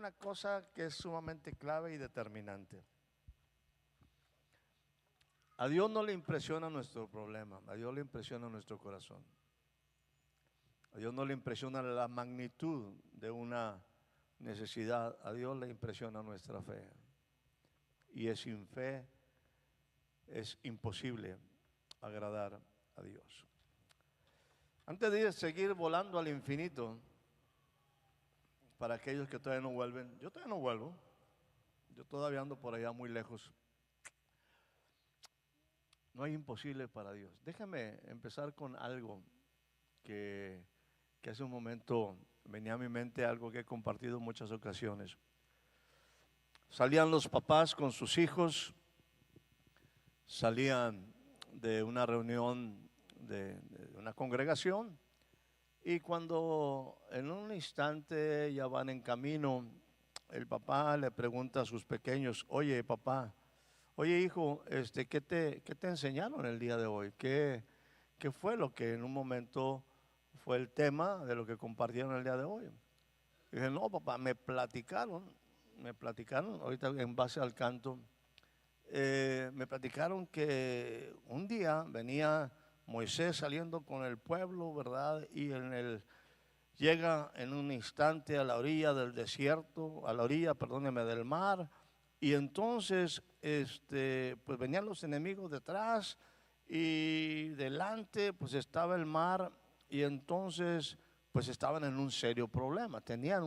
una cosa que es sumamente clave y determinante. A Dios no le impresiona nuestro problema, a Dios le impresiona nuestro corazón. A Dios no le impresiona la magnitud de una necesidad, a Dios le impresiona nuestra fe. Y es sin fe es imposible agradar a Dios. Antes de seguir volando al infinito, para aquellos que todavía no vuelven, yo todavía no vuelvo, yo todavía ando por allá muy lejos. No hay imposible para Dios. Déjame empezar con algo que hace un momento venía a mi mente, algo que he compartido en muchas ocasiones. Salían los papás con sus hijos, salían de una reunión de una congregación, y cuando en un instante ya van en camino, el papá le pregunta a sus pequeños: oye papá, oye hijo, ¿qué te enseñaron el día de hoy? ¿Qué fue lo que en un momento fue el tema de lo que compartieron el día de hoy? Y dije: no papá, me platicaron, ahorita en base al canto, me platicaron que un día venía Moisés saliendo con el pueblo, ¿verdad? Y llega en un instante a la orilla del desierto, a la orilla, perdóneme, del mar, y entonces pues venían los enemigos detrás y delante pues estaba el mar, y entonces pues estaban en un serio problema, tenían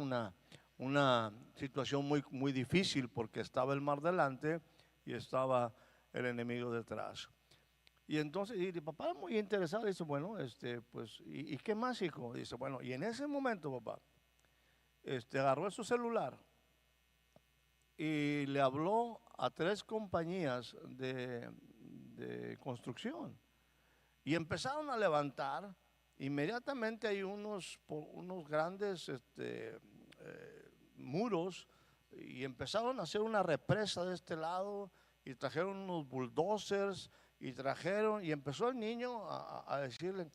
una situación muy, muy difícil porque estaba el mar delante y estaba el enemigo detrás. Y entonces, y el papá muy interesado, dice: bueno, pues, ¿y qué más, hijo? Dice: bueno, y en ese momento, papá, agarró su celular y le habló a 3 compañías de construcción, y empezaron a levantar. Inmediatamente hay unos grandes muros, y empezaron a hacer una represa de este lado, y trajeron unos bulldozers, y empezó el niño a decirle,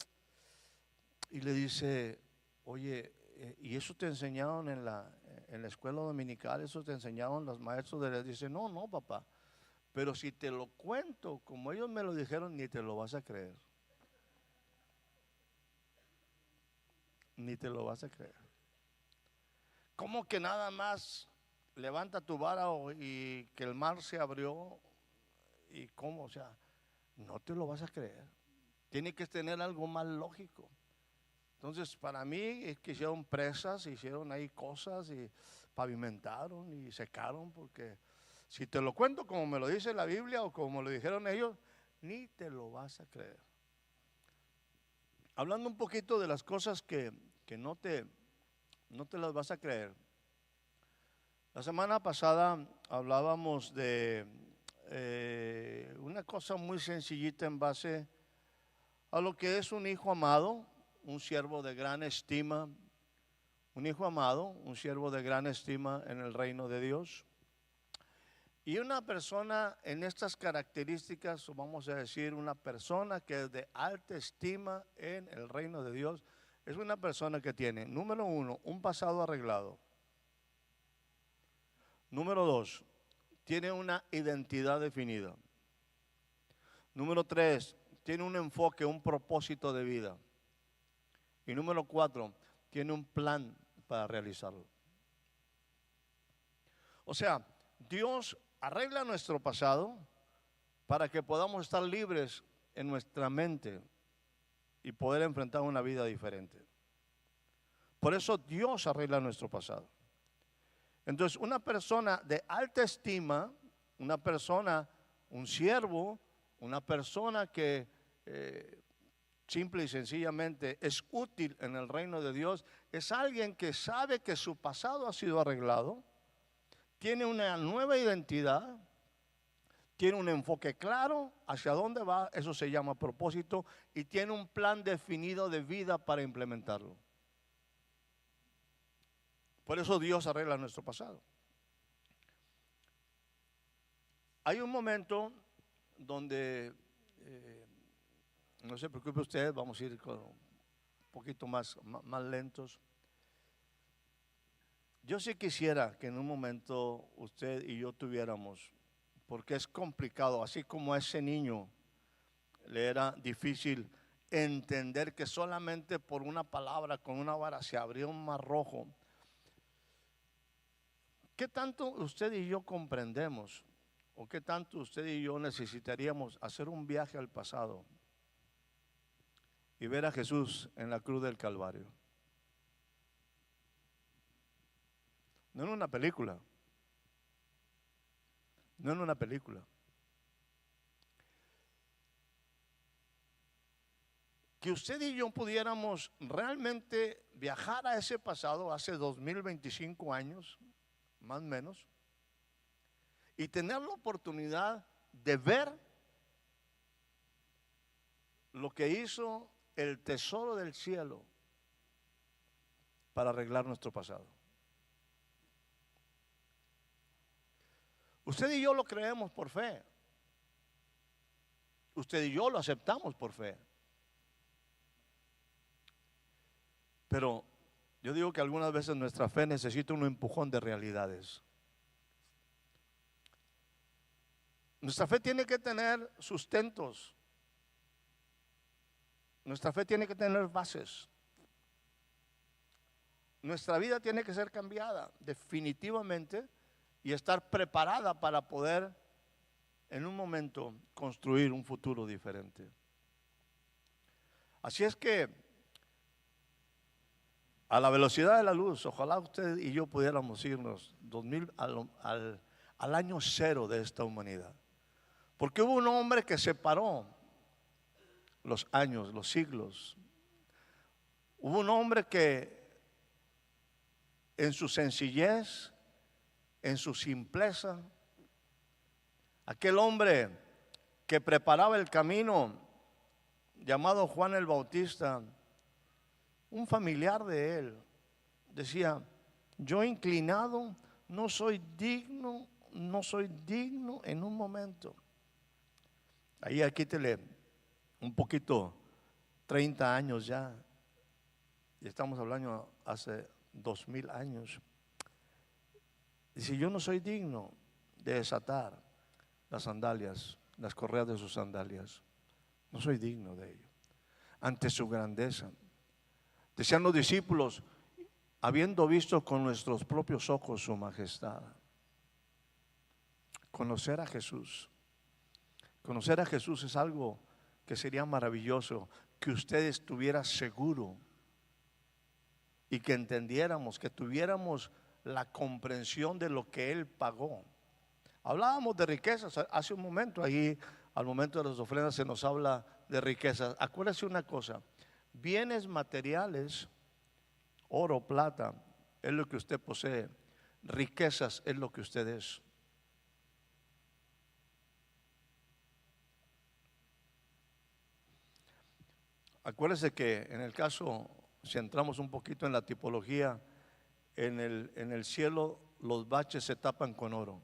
y le dice: oye, ¿y eso te enseñaron en la escuela dominical? ¿Eso te enseñaron los maestros de la? Dice: no, no papá, pero si te lo cuento como ellos me lo dijeron, ni te lo vas a creer. Ni te lo vas a creer. ¿Cómo que nada más levanta tu vara y que el mar se abrió? ¿Y cómo? O sea, no te lo vas a creer. Tiene que tener algo más lógico. Entonces, para mí es que hicieron presas, hicieron ahí cosas y pavimentaron y secaron, porque si te lo cuento como me lo dice la Biblia o como lo dijeron ellos, ni te lo vas a creer. Hablando un poquito de las cosas que no te las vas a creer. La semana pasada hablábamos de una cosa muy sencillita en base a lo que es un hijo amado, un siervo de gran estima, un hijo amado, un siervo de gran estima en el reino de Dios. Y una persona en estas características, o vamos a decir, una persona que es de alta estima en el reino de Dios, es una persona que tiene, número 1, un pasado arreglado. Número 2, tiene una identidad definida. Número 3, tiene un enfoque, un propósito de vida. Y número 4, tiene un plan para realizarlo. O sea, Dios arregla nuestro pasado para que podamos estar libres en nuestra mente y poder enfrentar una vida diferente. Por eso Dios arregla nuestro pasado. Entonces, una persona de alta estima, una persona, un siervo, una persona que simple y sencillamente es útil en el reino de Dios, es alguien que sabe que su pasado ha sido arreglado, tiene una nueva identidad, tiene un enfoque claro hacia dónde va, eso se llama propósito, y tiene un plan definido de vida para implementarlo. Por eso Dios arregla nuestro pasado. Hay un momento donde, no se preocupe usted, vamos a ir un poquito más lentos. Yo sí quisiera que en un momento usted y yo tuviéramos, porque es complicado, así como a ese niño le era difícil entender que solamente por una palabra, con una vara, se abrió un mar rojo. ¿Qué tanto usted y yo comprendemos? ¿O qué tanto usted y yo necesitaríamos hacer un viaje al pasado y ver a Jesús en la cruz del Calvario? No en una película, no en una película. Que usted y yo pudiéramos realmente viajar a ese pasado hace 2025 años, más o menos, y tener la oportunidad de ver lo que hizo el tesoro del cielo para arreglar nuestro pasado. Usted y yo lo creemos por fe. Usted y yo lo aceptamos por fe. Pero yo digo que algunas veces nuestra fe necesita un empujón de realidades. Nuestra fe tiene que tener sustentos. Nuestra fe tiene que tener bases. Nuestra vida tiene que ser cambiada definitivamente y estar preparada para poder en un momento construir un futuro diferente. Así es que a la velocidad de la luz, ojalá usted y yo pudiéramos irnos 2000 al año cero de esta humanidad. Porque hubo un hombre que separó los años, los siglos. Hubo un hombre que en su sencillez, en su simpleza, aquel hombre que preparaba el camino, llamado Juan el Bautista, un familiar de él, decía: yo inclinado no soy digno en un momento. Ahí quítele un poquito, 30 años ya, y estamos hablando hace 2000 años. Dice: yo no soy digno de desatar las sandalias, las correas de sus sandalias. No soy digno de ello. Ante su grandeza. Decían los discípulos: habiendo visto con nuestros propios ojos su majestad. Conocer a Jesús. Conocer a Jesús es algo que sería maravilloso, que usted estuviera seguro y que entendiéramos, que tuviéramos la comprensión de lo que Él pagó. Hablábamos de riquezas hace un momento, ahí al momento de las ofrendas se nos habla de riquezas. Acuérdese una cosa: bienes materiales, oro, plata, es lo que usted posee. Riquezas es lo que usted es. Acuérdese que en el caso, si entramos un poquito en la tipología, en el cielo los baches se tapan con oro,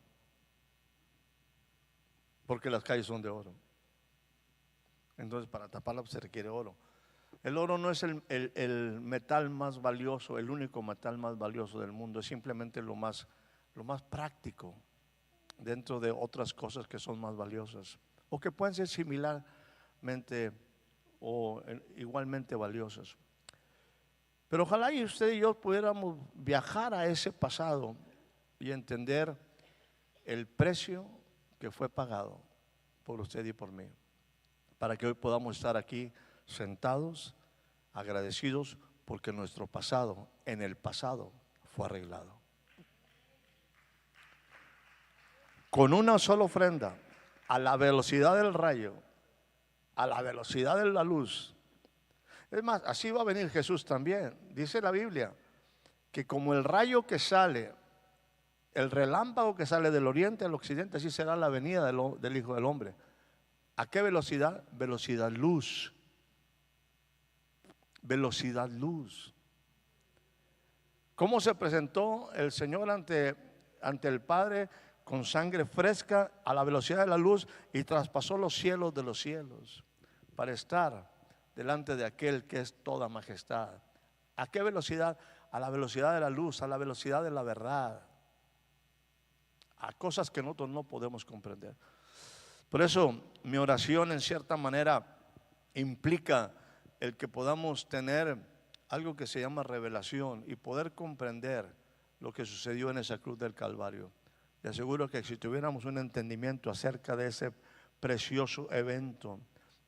porque las calles son de oro. Entonces para taparla se requiere oro. El oro no es el metal más valioso, el único metal más valioso del mundo, es simplemente lo más práctico dentro de otras cosas que son más valiosas o que pueden ser similarmente o igualmente valiosas. Pero ojalá y usted y yo pudiéramos viajar a ese pasado y entender el precio que fue pagado por usted y por mí, para que hoy podamos estar aquí sentados, agradecidos, porque nuestro pasado, en el pasado, fue arreglado. Con una sola ofrenda, a la velocidad del rayo, a la velocidad de la luz. Es más, así va a venir Jesús también. Dice la Biblia que como el rayo que sale, el relámpago que sale del oriente al occidente, así será la venida del Hijo del Hombre. ¿A qué velocidad? Velocidad luz. Velocidad luz. ¿Cómo se presentó el Señor ante el Padre? Con sangre fresca a la velocidad de la luz, y traspasó los cielos de los cielos para estar delante de aquel que es toda majestad. ¿A qué velocidad? a la velocidad de la luz, a la velocidad de la verdad, a cosas que nosotros no podemos comprender. Por eso mi oración en cierta manera implica el que podamos tener algo que se llama revelación y poder comprender lo que sucedió en esa cruz del Calvario. Le aseguro que si tuviéramos un entendimiento acerca de ese precioso evento,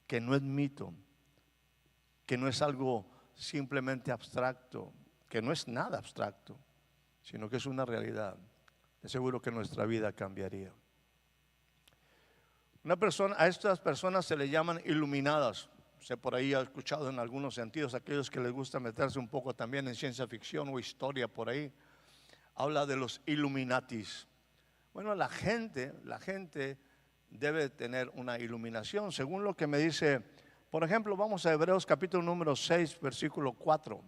que no es mito, que no es algo simplemente abstracto, que no es nada abstracto, sino que es una realidad, le aseguro que nuestra vida cambiaría. A estas personas se les llaman iluminadas. Usted por ahí ha escuchado en algunos sentidos, aquellos que les gusta meterse un poco también en ciencia ficción o historia por ahí, habla de los Illuminatis. Bueno, la gente debe tener una iluminación, según lo que me dice, por ejemplo, vamos a Hebreos capítulo número 6, versículo 4.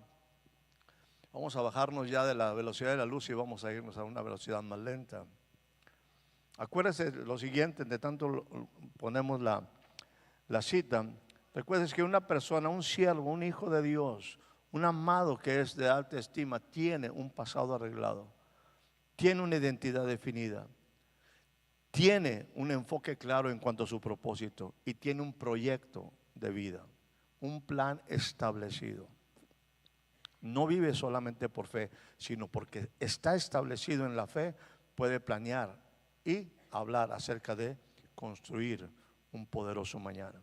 Vamos a bajarnos ya de la velocidad de la luz y vamos a irnos a una velocidad más lenta. Acuérdese lo siguiente, de tanto ponemos la cita. Recuerdes que una persona, un siervo, un hijo de Dios, un amado que es de alta estima, tiene un pasado arreglado, tiene una identidad definida, tiene un enfoque claro en cuanto a su propósito y tiene un proyecto de vida, un plan establecido. No vive solamente por fe, sino porque está establecido en la fe, puede planear y hablar acerca de construir un poderoso mañana.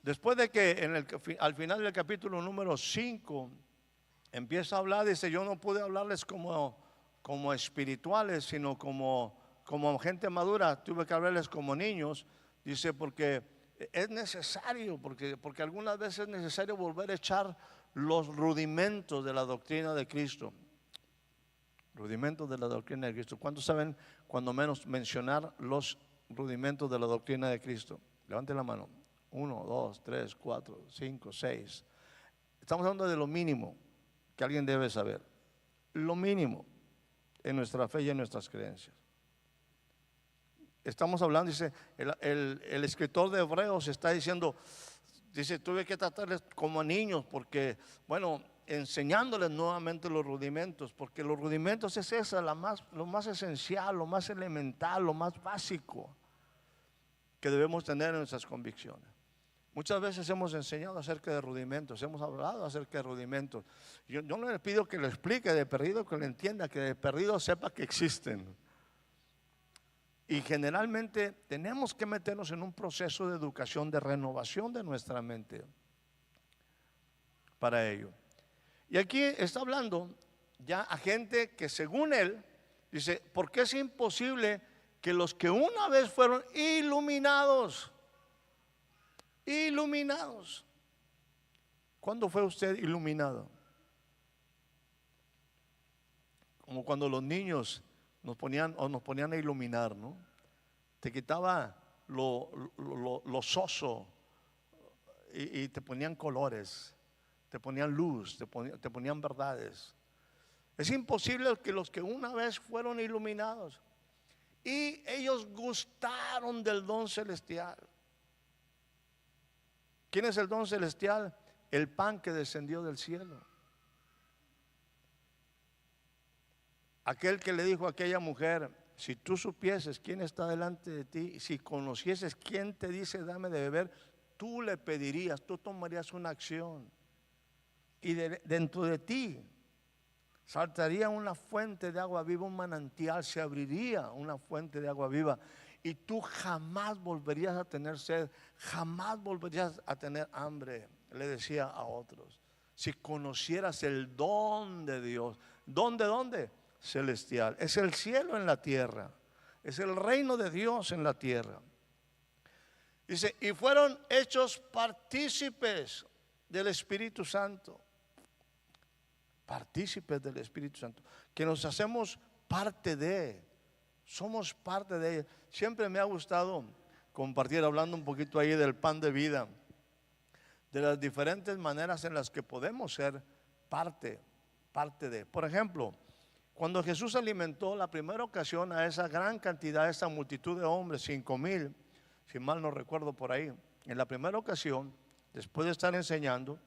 Después de que al final del capítulo número 5 empieza a hablar, dice, yo no pude hablarles como espirituales, sino como gente madura, tuve que hablarles como niños, dice, porque es necesario, porque algunas veces es necesario volver a echar los rudimentos de la doctrina de Cristo. Rudimentos de la doctrina de Cristo. ¿Cuántos saben cuando menos mencionar los rudimentos de la doctrina de Cristo? Levante la mano. 1, 2, 3, 4, 5, 6. Estamos hablando de lo mínimo que alguien debe saber. Lo mínimo en nuestra fe y en nuestras creencias. Estamos hablando, dice, el escritor de Hebreos está diciendo, dice, tuve que tratarles como a niños porque, bueno, enseñándoles nuevamente los rudimentos, porque los rudimentos es esa, lo más esencial, lo más elemental, lo más básico que debemos tener en nuestras convicciones. Muchas veces hemos enseñado acerca de rudimentos, hemos hablado acerca de rudimentos. Yo no le pido que lo explique, de perdido que lo entienda, que de perdido sepa que existen. Y generalmente tenemos que meternos en un proceso de educación, de renovación de nuestra mente para ello. Y aquí está hablando ya a gente que según él, dice, porque es imposible que los que una vez fueron iluminados. ¿Cuándo fue usted iluminado? Como cuando los niños nos ponían a iluminar, ¿no? Te quitaba lo soso y te ponían colores, te ponían luz, te ponían verdades. Es imposible que los que una vez fueron iluminados y ellos gustaron del don celestial. ¿Quién es el don celestial? El pan que descendió del cielo. Aquel que le dijo a aquella mujer, si tú supieses quién está delante de ti, si conocieses quién te dice dame de beber, tú le pedirías, tú tomarías una acción. Y dentro de ti saltaría una fuente de agua viva, un manantial, se abriría una fuente de agua viva. Y tú jamás volverías a tener sed, jamás volverías a tener hambre, le decía a otros. Si conocieras el don de Dios. ¿Don de dónde? Celestial. Es el cielo en la tierra. Es el reino de Dios en la tierra. Dice, y fueron hechos partícipes del Espíritu Santo. Partícipes del Espíritu Santo. Que nos hacemos parte de. Somos parte de ella. Siempre me ha gustado compartir, hablando un poquito ahí del pan de vida, de las diferentes maneras en las que podemos ser parte de. Por ejemplo, cuando Jesús alimentó la primera ocasión a esa gran cantidad, a esa multitud de hombres, 5,000, si mal no recuerdo por ahí, en la primera ocasión, después de estar enseñando,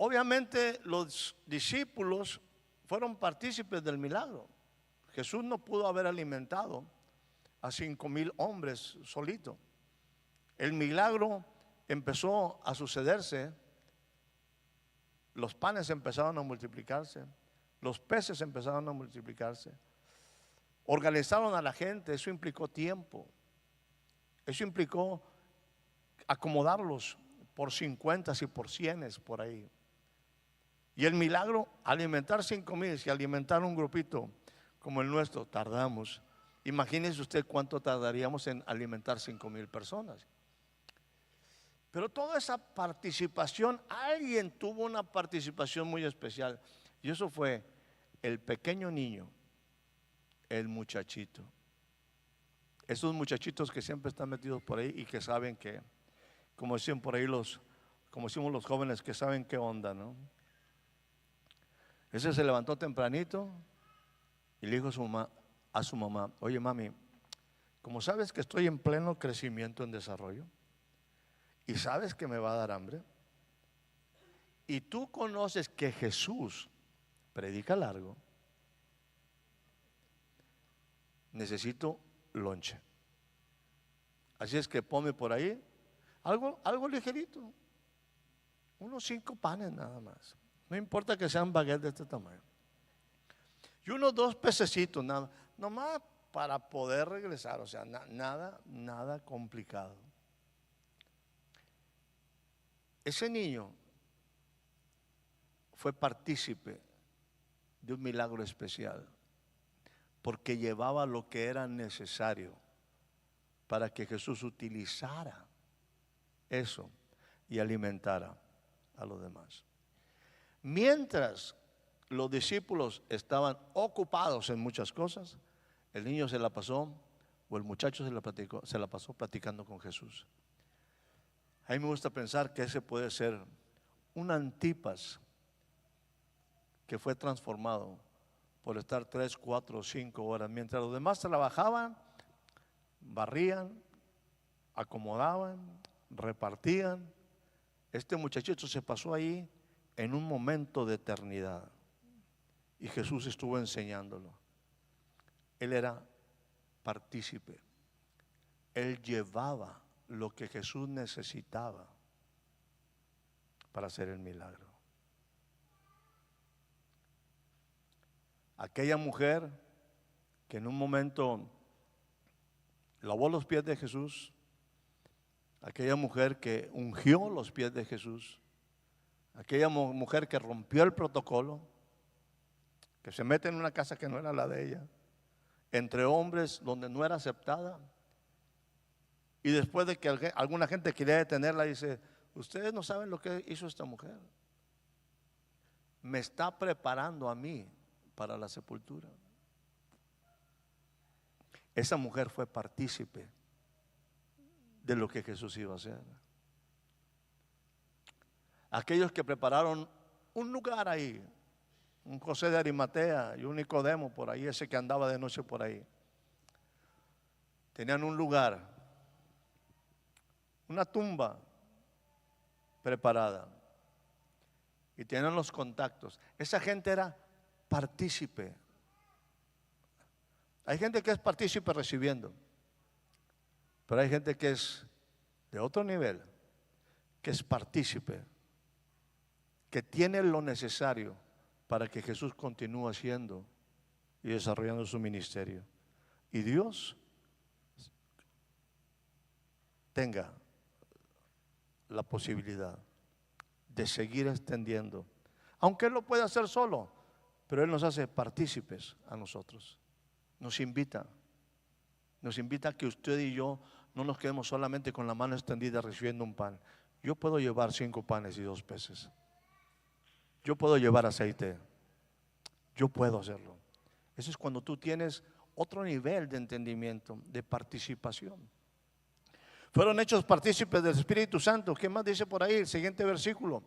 Obviamente los discípulos fueron partícipes del milagro. Jesús no pudo haber alimentado a 5,000 hombres solito. El milagro empezó a sucederse, los panes empezaron a multiplicarse, los peces empezaron a multiplicarse, organizaron a la gente, eso implicó tiempo, eso implicó acomodarlos por 50 y por 100 por ahí. Y el milagro, alimentar 5,000 y alimentar un grupito como el nuestro, tardamos. Imagínese usted cuánto tardaríamos en alimentar 5,000 personas. Pero toda esa participación, alguien tuvo una participación muy especial. Y eso fue el pequeño niño, el muchachito. Esos muchachitos que siempre están metidos por ahí y que saben que, como decían por ahí como decimos los jóvenes, que saben qué onda, ¿no? Ese se levantó tempranito y le dijo a su mamá, oye mami, como sabes que estoy en pleno crecimiento, en desarrollo, y sabes que me va a dar hambre, y tú conoces que Jesús predica largo, necesito lonche. Así es que ponme por ahí algo ligerito, unos 5 panes nada más. No importa que sean baguettes de este tamaño. Y unos 2 pececitos, nada, nomás para poder regresar. O sea, nada complicado. Ese niño fue partícipe de un milagro especial, porque llevaba lo que era necesario para que Jesús utilizara eso y alimentara a los demás. Mientras los discípulos estaban ocupados en muchas cosas, el niño se la pasó, o el muchacho se la pasó platicando con Jesús. A mí me gusta pensar que ese puede ser un Antipas que fue transformado por estar 3, 4, 5 horas. Mientras los demás trabajaban, barrían, acomodaban, repartían, este muchachito se pasó ahí en un momento de eternidad y Jesús estuvo enseñándolo. Él era partícipe, él llevaba lo que Jesús necesitaba para hacer el milagro. Aquella mujer que en un momento lavó los pies de Jesús, aquella mujer que ungió los pies de Jesús, aquella mujer que rompió el protocolo, que se mete en una casa que no era la de ella, entre hombres donde no era aceptada, y después de que alguna gente quería detenerla, dice, ustedes no saben lo que hizo esta mujer, me está preparando a mí para la sepultura. Esa mujer fue partícipe de lo que Jesús iba a hacer. Aquellos que prepararon un lugar ahí, un José de Arimatea y un Nicodemo por ahí, ese que andaba de noche por ahí, tenían un lugar, una tumba preparada y tenían los contactos. Esa gente era partícipe. Hay gente que es partícipe recibiendo, pero hay gente que es de otro nivel, que es partícipe, que tiene lo necesario para que Jesús continúe haciendo y desarrollando su ministerio. Y Dios tenga la posibilidad de seguir extendiendo, aunque Él lo puede hacer solo, pero Él nos hace partícipes a nosotros. Nos invita a que usted y yo no nos quedemos solamente con la mano extendida recibiendo un pan. Yo puedo llevar 5 panes y 2 peces. Yo puedo llevar aceite. Yo puedo hacerlo. Eso es cuando tú tienes otro nivel de entendimiento, de participación. Fueron hechos partícipes del Espíritu Santo. ¿Qué más dice por ahí? El siguiente versículo.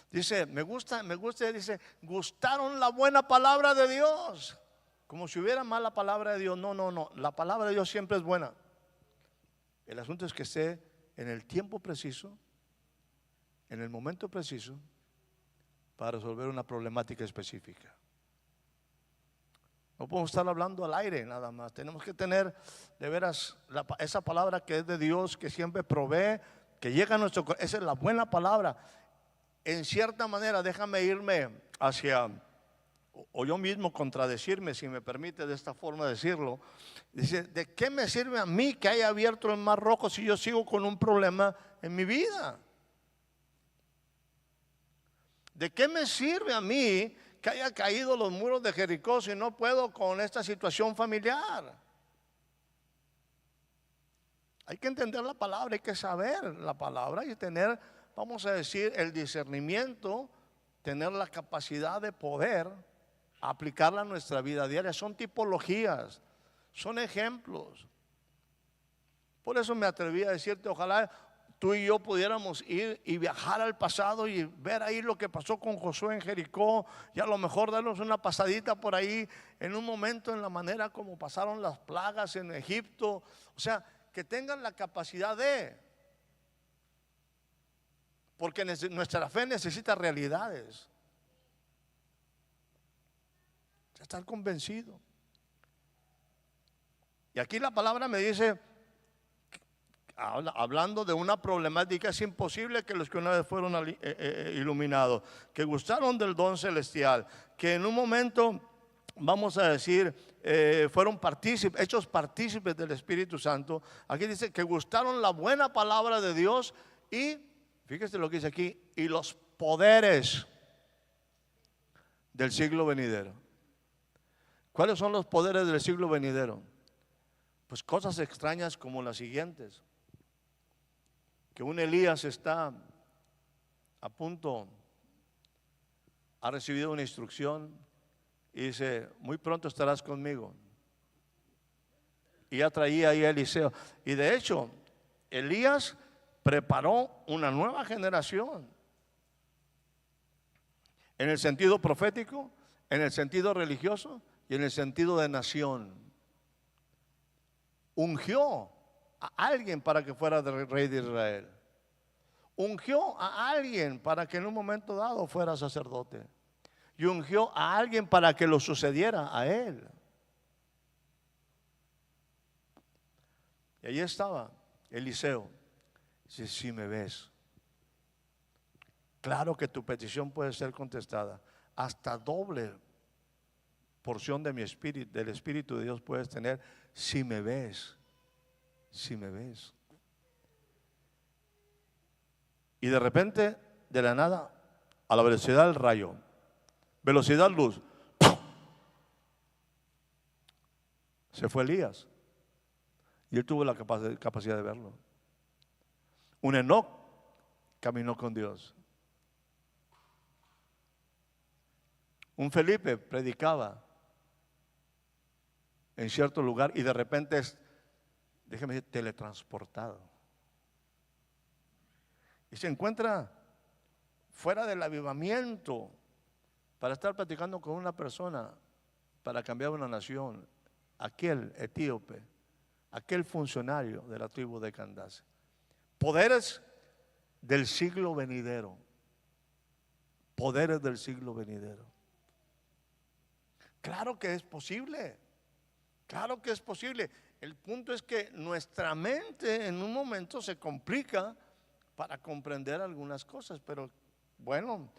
Dice, me gusta, dice, gustaron la buena palabra de Dios. Como si hubiera mala palabra de Dios. No, la palabra de Dios siempre es buena. El asunto es que esté en el tiempo preciso, en el momento preciso, para resolver una problemática específica. No podemos estar hablando al aire nada más. Tenemos que tener de veras esa palabra que es de Dios, que siempre provee, que llega a nuestro corazón. Esa es la buena palabra. En cierta manera, déjame irme hacia, o yo mismo contradecirme, si me permite de esta forma decirlo. Dice, ¿de qué me sirve a mí que haya abierto el mar rojo si yo sigo con un problema en mi vida? ¿De qué me sirve a mí que haya caído los muros de Jericó si no puedo con esta situación familiar? Hay que entender la palabra, hay que saber la palabra y tener, vamos a decir, el discernimiento, tener la capacidad de poder aplicarla a nuestra vida diaria. Son tipologías, son ejemplos. Por eso me atreví a decirte, ojalá tú y yo pudiéramos ir y viajar al pasado y ver ahí lo que pasó con Josué en Jericó, y a lo mejor darnos una pasadita por ahí en un momento en la manera como pasaron las plagas en Egipto. O sea, que tengan la capacidad de, porque nuestra fe necesita realidades. Estar convencido. Y aquí la palabra me dice, hablando de una problemática, es imposible que los que una vez fueron iluminados, que gustaron del don celestial, que en un momento, vamos a decir, fueron partícipes, hechos partícipes del Espíritu Santo. Aquí dice que gustaron la buena palabra de Dios y, fíjese lo que dice aquí, y los poderes del siglo venidero. ¿Cuáles son los poderes del siglo venidero? Pues cosas extrañas como las siguientes: que un Elías está a punto, ha recibido una instrucción y dice, muy pronto estarás conmigo. Y ya traía ahí a Eliseo. Y de hecho, Elías preparó una nueva generación. En el sentido profético, en el sentido religioso y en el sentido de nación. Ungió a alguien para que fuera rey de Israel. Ungió a alguien para que en un momento dado fuera sacerdote. Y ungió a alguien para que lo sucediera a él. Y ahí estaba Eliseo. Dice, si me ves, claro que tu petición puede ser contestada. Hasta doble porción de mi espíritu, del Espíritu de Dios puedes tener si me ves. Si me ves. Y de repente, de la nada, a la velocidad del rayo, velocidad luz, se fue Elías. Y él tuvo la capacidad de verlo. Un Enoc caminó con Dios. Un Felipe predicaba en cierto lugar y de repente es, déjeme decir, teletransportado. Y se encuentra fuera del avivamiento para estar platicando con una persona para cambiar una nación. Aquel etíope, aquel funcionario de la tribu de Candace. Poderes del siglo venidero. Poderes del siglo venidero. Claro que es posible. Claro que es posible. El punto es que nuestra mente en un momento se complica para comprender algunas cosas. Pero bueno,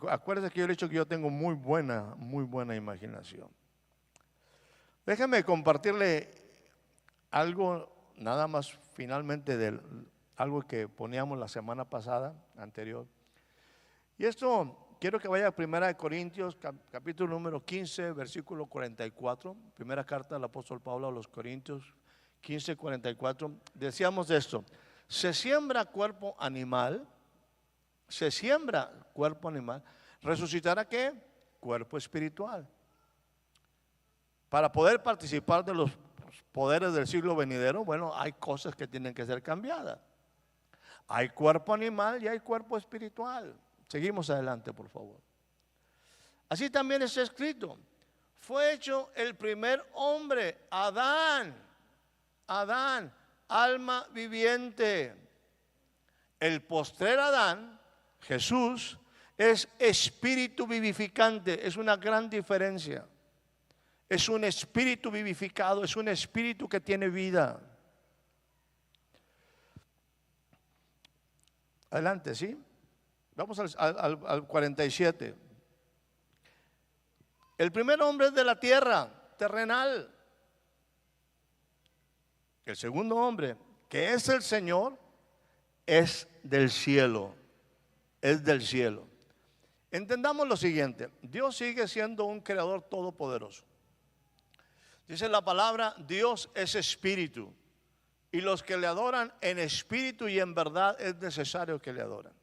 acuérdense que yo le he dicho que yo tengo muy buena imaginación. Déjeme compartirle algo nada más finalmente de algo que poníamos la semana pasada, anterior. Y esto quiero que vaya a 1 Corintios, capítulo número 15, versículo 44. Primera carta del apóstol Pablo a los Corintios, 15, 44. Decíamos esto: se siembra cuerpo animal, resucitará ¿qué? Cuerpo espiritual. Para poder participar de los poderes del siglo venidero, bueno, hay cosas que tienen que ser cambiadas. Hay cuerpo animal y hay cuerpo espiritual. Seguimos adelante, por favor. Así también está escrito: fue hecho el primer hombre, Adán, alma viviente. El postrer Adán, Jesús, Es espíritu vivificante, es una gran diferencia. Es un espíritu vivificado, es un espíritu que tiene vida. Adelante, ¿sí? Vamos al 47. El primer hombre es de la tierra, terrenal. El segundo hombre, que es el Señor, es del cielo. Es del cielo. Entendamos lo siguiente: Dios sigue siendo un creador todopoderoso. Dice la palabra, Dios es espíritu, y los que le adoran en espíritu y en verdad es necesario que le adoren.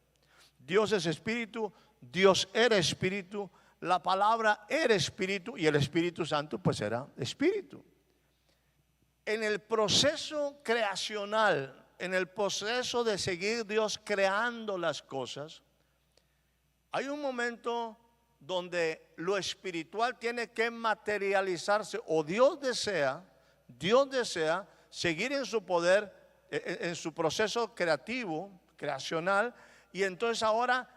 Dios es espíritu, Dios era espíritu, la palabra era espíritu y el Espíritu Santo pues era espíritu. En el proceso creacional, en el proceso de seguir Dios creando las cosas, hay un momento donde lo espiritual tiene que materializarse, o Dios desea seguir en su poder, en su proceso creativo, creacional, y entonces ahora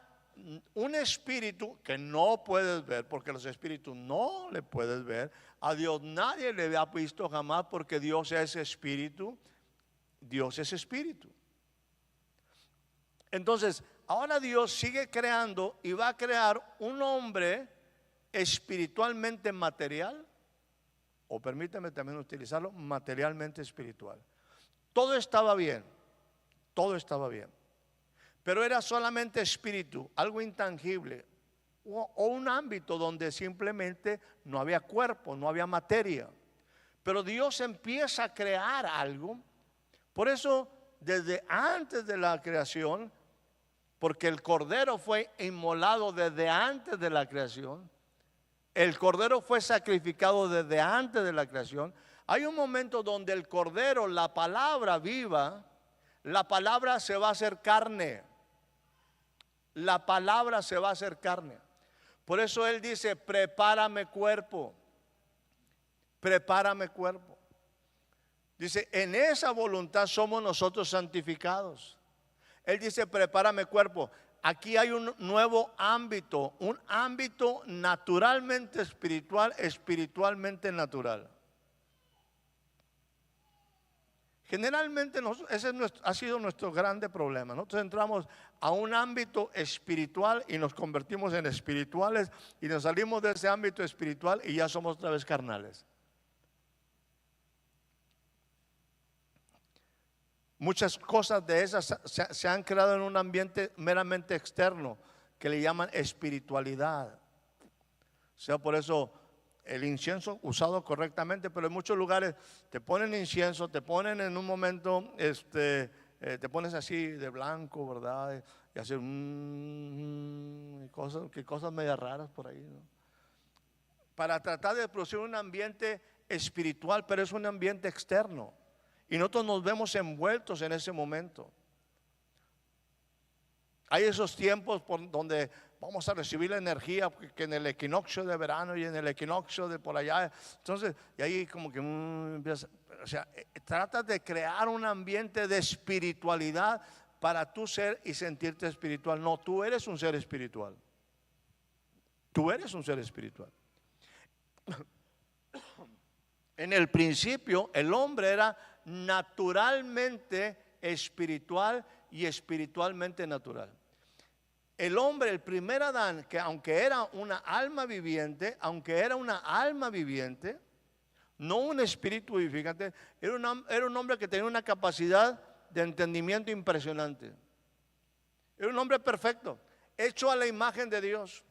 un espíritu que no puedes ver, porque los espíritus no le puedes ver, a Dios nadie le había visto jamás, porque Dios es espíritu, Dios es espíritu. Entonces, ahora Dios sigue creando y va a crear un hombre espiritualmente material, o permíteme también utilizarlo, materialmente espiritual. Todo estaba bien, todo estaba bien, pero era solamente espíritu, algo intangible, o un ámbito donde simplemente no había cuerpo, no había materia. Pero Dios empieza a crear algo. Por eso, desde antes de la creación, porque el cordero fue inmolado desde antes de la creación, el cordero fue sacrificado desde antes de la creación. Hay un momento donde el cordero, la palabra viva, la palabra se va a hacer carne. La palabra se va a hacer carne. Por eso Él dice, prepárame cuerpo. Prepárame cuerpo. Dice, en esa voluntad somos nosotros santificados. Él dice, prepárame cuerpo. Aquí hay un nuevo ámbito, un ámbito naturalmente espiritual, espiritualmente natural. Generalmente ese ha sido nuestro grande problema. Nosotros entramos a un ámbito espiritual y nos convertimos en espirituales, y nos salimos de ese ámbito espiritual y ya somos otra vez carnales. Muchas cosas de esas se han creado en un ambiente meramente externo que le llaman espiritualidad. O sea, por eso el incienso usado correctamente, pero en muchos lugares te ponen incienso, te ponen en un momento, te pones así de blanco, ¿verdad? Y hacer cosas medias raras por ahí, ¿no? Para tratar de producir un ambiente espiritual, pero es un ambiente externo. Y nosotros nos vemos envueltos en ese momento. Hay esos tiempos donde vamos a recibir la energía, que en el equinoccio de verano y en el equinoccio de por allá. Entonces, y ahí como que empieza, o sea, tratas de crear un ambiente de espiritualidad para tú ser y sentirte espiritual. No, tú eres un ser espiritual. Tú eres un ser espiritual. En el principio, el hombre era naturalmente espiritual y espiritualmente natural. El hombre, el primer Adán, que aunque era una alma viviente, no un espíritu vivificante, era un hombre que tenía una capacidad de entendimiento impresionante. Era un hombre perfecto, hecho a la imagen de Dios.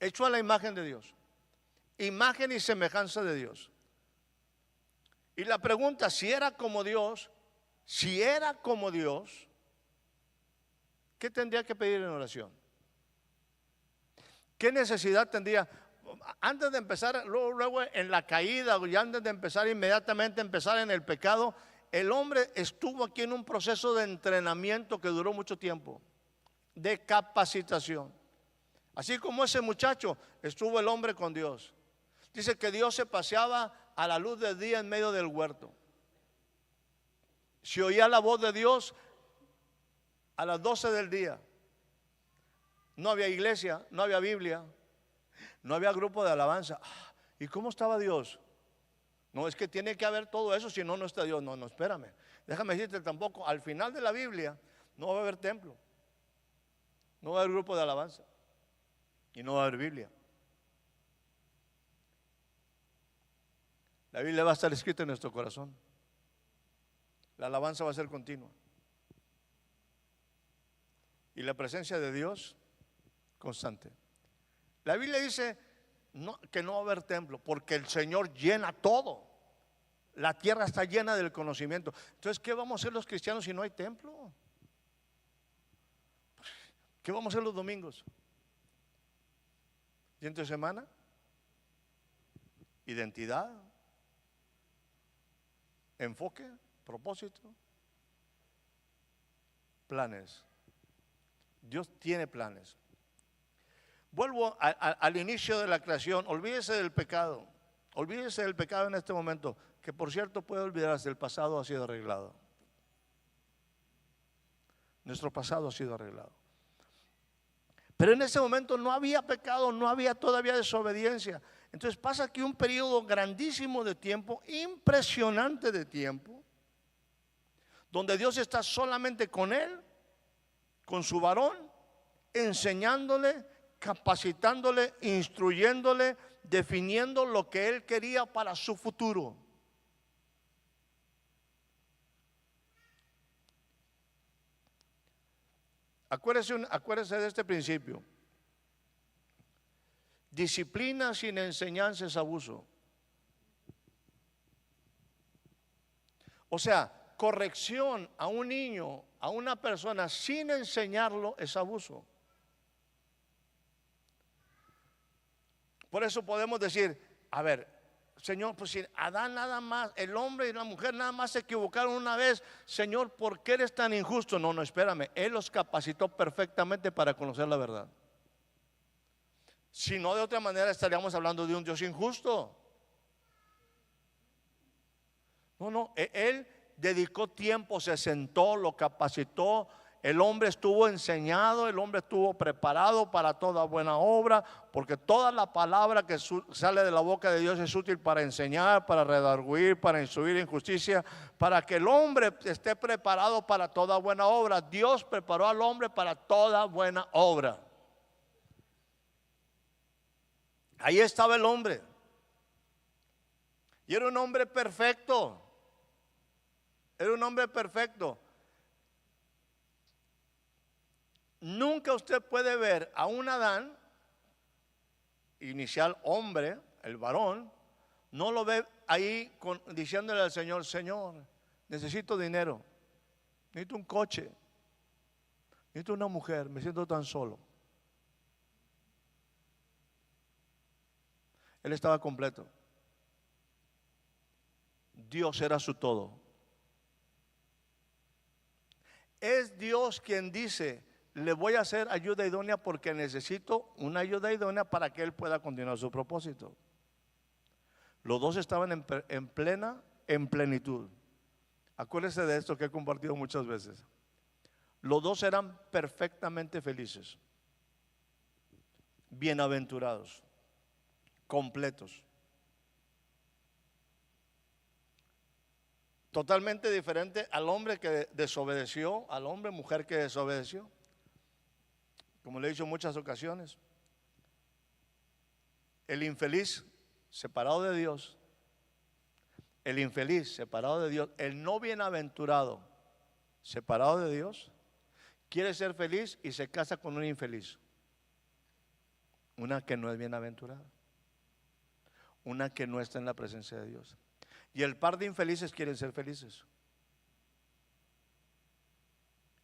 Hecho a la imagen de Dios. Imagen y semejanza de Dios. Y la pregunta, si era como Dios, ¿qué tendría que pedir en oración? ¿Qué necesidad tendría? Antes de empezar, luego en la caída, y antes de empezar inmediatamente empezar en el pecado, el hombre estuvo aquí en un proceso de entrenamiento que duró mucho tiempo, de capacitación. Así como ese muchacho, estuvo el hombre con Dios. Dice que Dios se paseaba a la luz del día en medio del huerto. Se oía la voz de Dios a las 12 del día. No había iglesia, no había Biblia, no había grupo de alabanza. ¿Y cómo estaba Dios? No, es que tiene que haber todo eso, si no, no está Dios. No, no, espérame. Déjame decirte tampoco, al final de la Biblia no va a haber templo, no va a haber grupo de alabanza y no va a haber Biblia. La Biblia va a estar escrita en nuestro corazón. La alabanza va a ser continua. Y la presencia de Dios constante. La Biblia dice que no va a haber templo, porque el Señor llena todo. La tierra está llena del conocimiento. Entonces, ¿qué vamos a hacer los cristianos si no hay templo? ¿Qué vamos a hacer los domingos? ¿Y entre semana? Identidad, enfoque, propósito, planes. Dios tiene planes. Vuelvo al inicio de la creación. Olvídese del pecado. Olvídese del pecado en este momento, que por cierto puede olvidarse, el pasado ha sido arreglado. Nuestro pasado ha sido arreglado. Pero en ese momento no había pecado, no había todavía desobediencia. Entonces pasa aquí un periodo grandísimo de tiempo, impresionante de tiempo, donde Dios está solamente con él, con su varón, enseñándole, capacitándole, instruyéndole, definiendo lo que él quería para su futuro. Acuérdese de este principio. Disciplina sin enseñanza es abuso. O sea, corrección a un niño, a una persona sin enseñarlo es abuso. Por eso podemos decir, a ver, Señor, pues si Adán nada más, el hombre y la mujer nada más se equivocaron una vez, Señor, ¿por qué eres tan injusto? No, no, espérame, Él los capacitó perfectamente para conocer la verdad. Si no, de otra manera estaríamos hablando de un Dios injusto. No, Él dedicó tiempo, se sentó, lo capacitó. El hombre estuvo enseñado, el hombre estuvo preparado para toda buena obra, porque toda la palabra que sale de la boca de Dios es útil para enseñar, para redarguir, para instruir en justicia, para que el hombre esté preparado para toda buena obra. Dios preparó al hombre para toda buena obra. Ahí estaba el hombre. Y era un hombre perfecto. Era un hombre perfecto. Nunca usted puede ver a un Adán, inicial hombre, el varón, no lo ve ahí diciéndole al Señor, Señor, necesito dinero, necesito un coche, necesito una mujer, me siento tan solo. Él estaba completo. Dios era su todo. Es Dios quien dice, le voy a hacer ayuda idónea porque necesito una ayuda idónea para que Él pueda continuar su propósito. Los dos estaban en plenitud. Acuérdese de esto que he compartido muchas veces. Los dos eran perfectamente felices, bienaventurados, completos. Totalmente diferente al hombre que desobedeció, al hombre, mujer que desobedeció. Como le he dicho en muchas ocasiones, el infeliz separado de Dios, el infeliz separado de Dios, el no bienaventurado separado de Dios, quiere ser feliz y se casa con una infeliz, una que no es bienaventurada, una que no está en la presencia de Dios. Y el par de infelices quieren ser felices.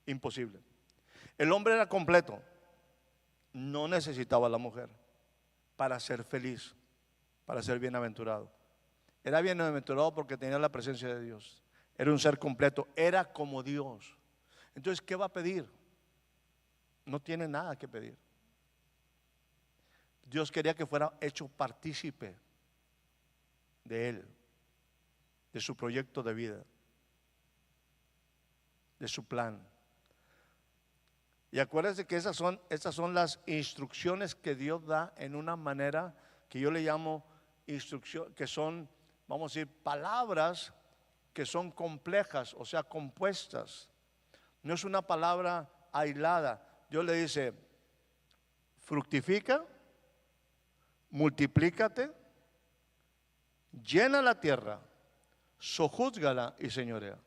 Imposible. El hombre era completo, no necesitaba a la mujer para ser feliz, para ser bienaventurado. Era bienaventurado porque tenía la presencia de Dios. Era un ser completo, era como Dios. Entonces, ¿qué va a pedir? No tiene nada que pedir. Dios quería que fuera hecho partícipe de Él, de su proyecto de vida, de su plan. Y acuérdense que estas son las instrucciones que Dios da en una manera que yo le llamo instrucción, que son, vamos a decir, palabras que son complejas, o sea, compuestas. No es una palabra aislada. Dios le dice, fructifica, multiplícate, llena la tierra, sojúzgala y señorea.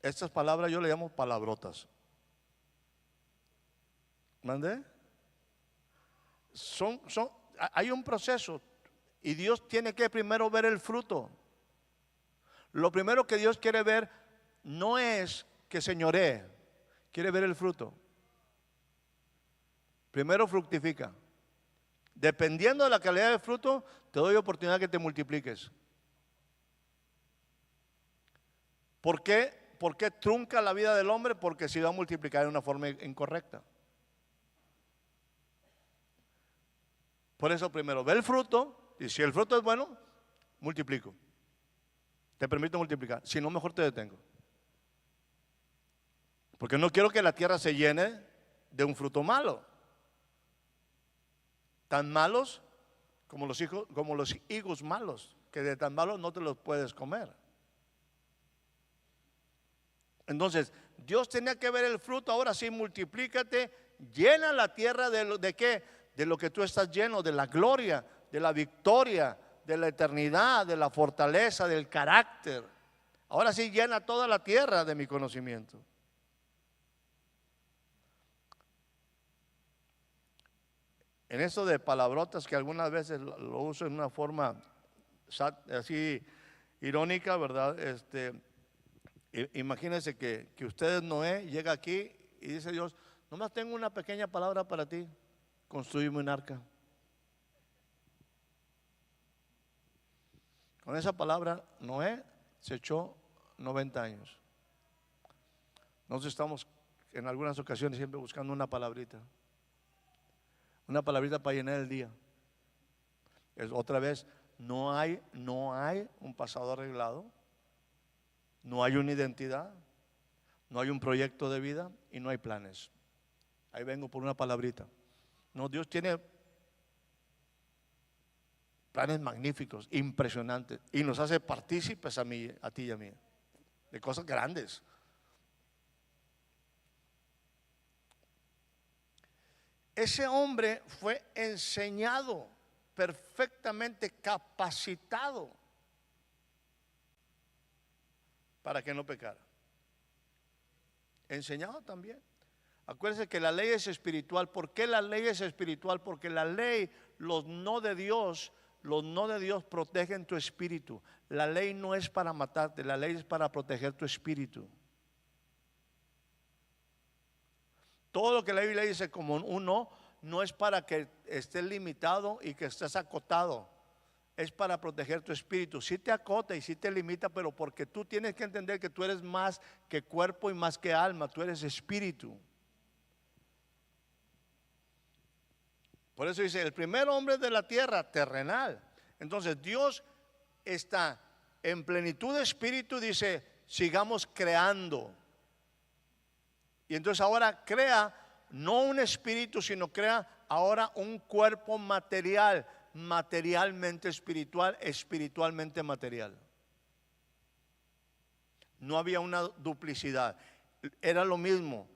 Estas palabras yo le llamo palabrotas. ¿Mandé? Hay un proceso y Dios tiene que primero ver el fruto. Lo primero que Dios quiere ver no es que señoree, quiere ver el fruto. Primero fructifica. Dependiendo de la calidad del fruto, te doy oportunidad que te multipliques. ¿Por qué? ¿Por qué trunca la vida del hombre? Porque se va a multiplicar de una forma incorrecta. Por eso primero ve el fruto y si el fruto es bueno, multiplico. Te permito multiplicar. Si no, mejor te detengo. Porque no quiero que la tierra se llene de un fruto malo. Tan malos como los higos malos, que de tan malos no te los puedes comer. Entonces, Dios tenía que ver el fruto. Ahora sí, multiplícate, llena la tierra ¿de qué? De lo que tú estás lleno, de la gloria, de la victoria, de la eternidad, de la fortaleza, del carácter. Ahora sí, llena toda la tierra de mi conocimiento. En eso de palabrotas que algunas veces lo uso en una forma así irónica, ¿verdad? Imagínense que ustedes, Noé, llega aquí y dice Dios, nomás tengo una pequeña palabra para ti, construyeme un arca. Con esa palabra, Noé se echó 90 años. Nosotros estamos en algunas ocasiones siempre buscando una palabrita para llenar el día. Otra vez, no hay un pasado arreglado. No hay una identidad, no hay un proyecto de vida y no hay planes. Ahí vengo por una palabrita. No, Dios tiene planes magníficos, impresionantes y nos hace partícipes a ti y a mí de cosas grandes. Ese hombre fue enseñado, perfectamente capacitado para que no pecara. Enseñado también. Acuérdense que la ley es espiritual. ¿Por qué la ley es espiritual? Porque la ley, los no de Dios protegen tu espíritu. La ley no es para matarte, la ley es para proteger tu espíritu. Todo lo que la Biblia dice como un no es para que estés limitado y que estés acotado. Es para proteger tu espíritu. Sí te acota y sí te limita, pero porque tú tienes que entender que tú eres más que cuerpo y más que alma. Tú eres espíritu. Por eso dice, el primer hombre de la tierra, terrenal. Entonces Dios está en plenitud de espíritu, dice, sigamos creando. Y entonces ahora crea, no un espíritu, sino crea ahora un cuerpo material. Materialmente espiritual, espiritualmente material. No había una duplicidad. Era lo mismo,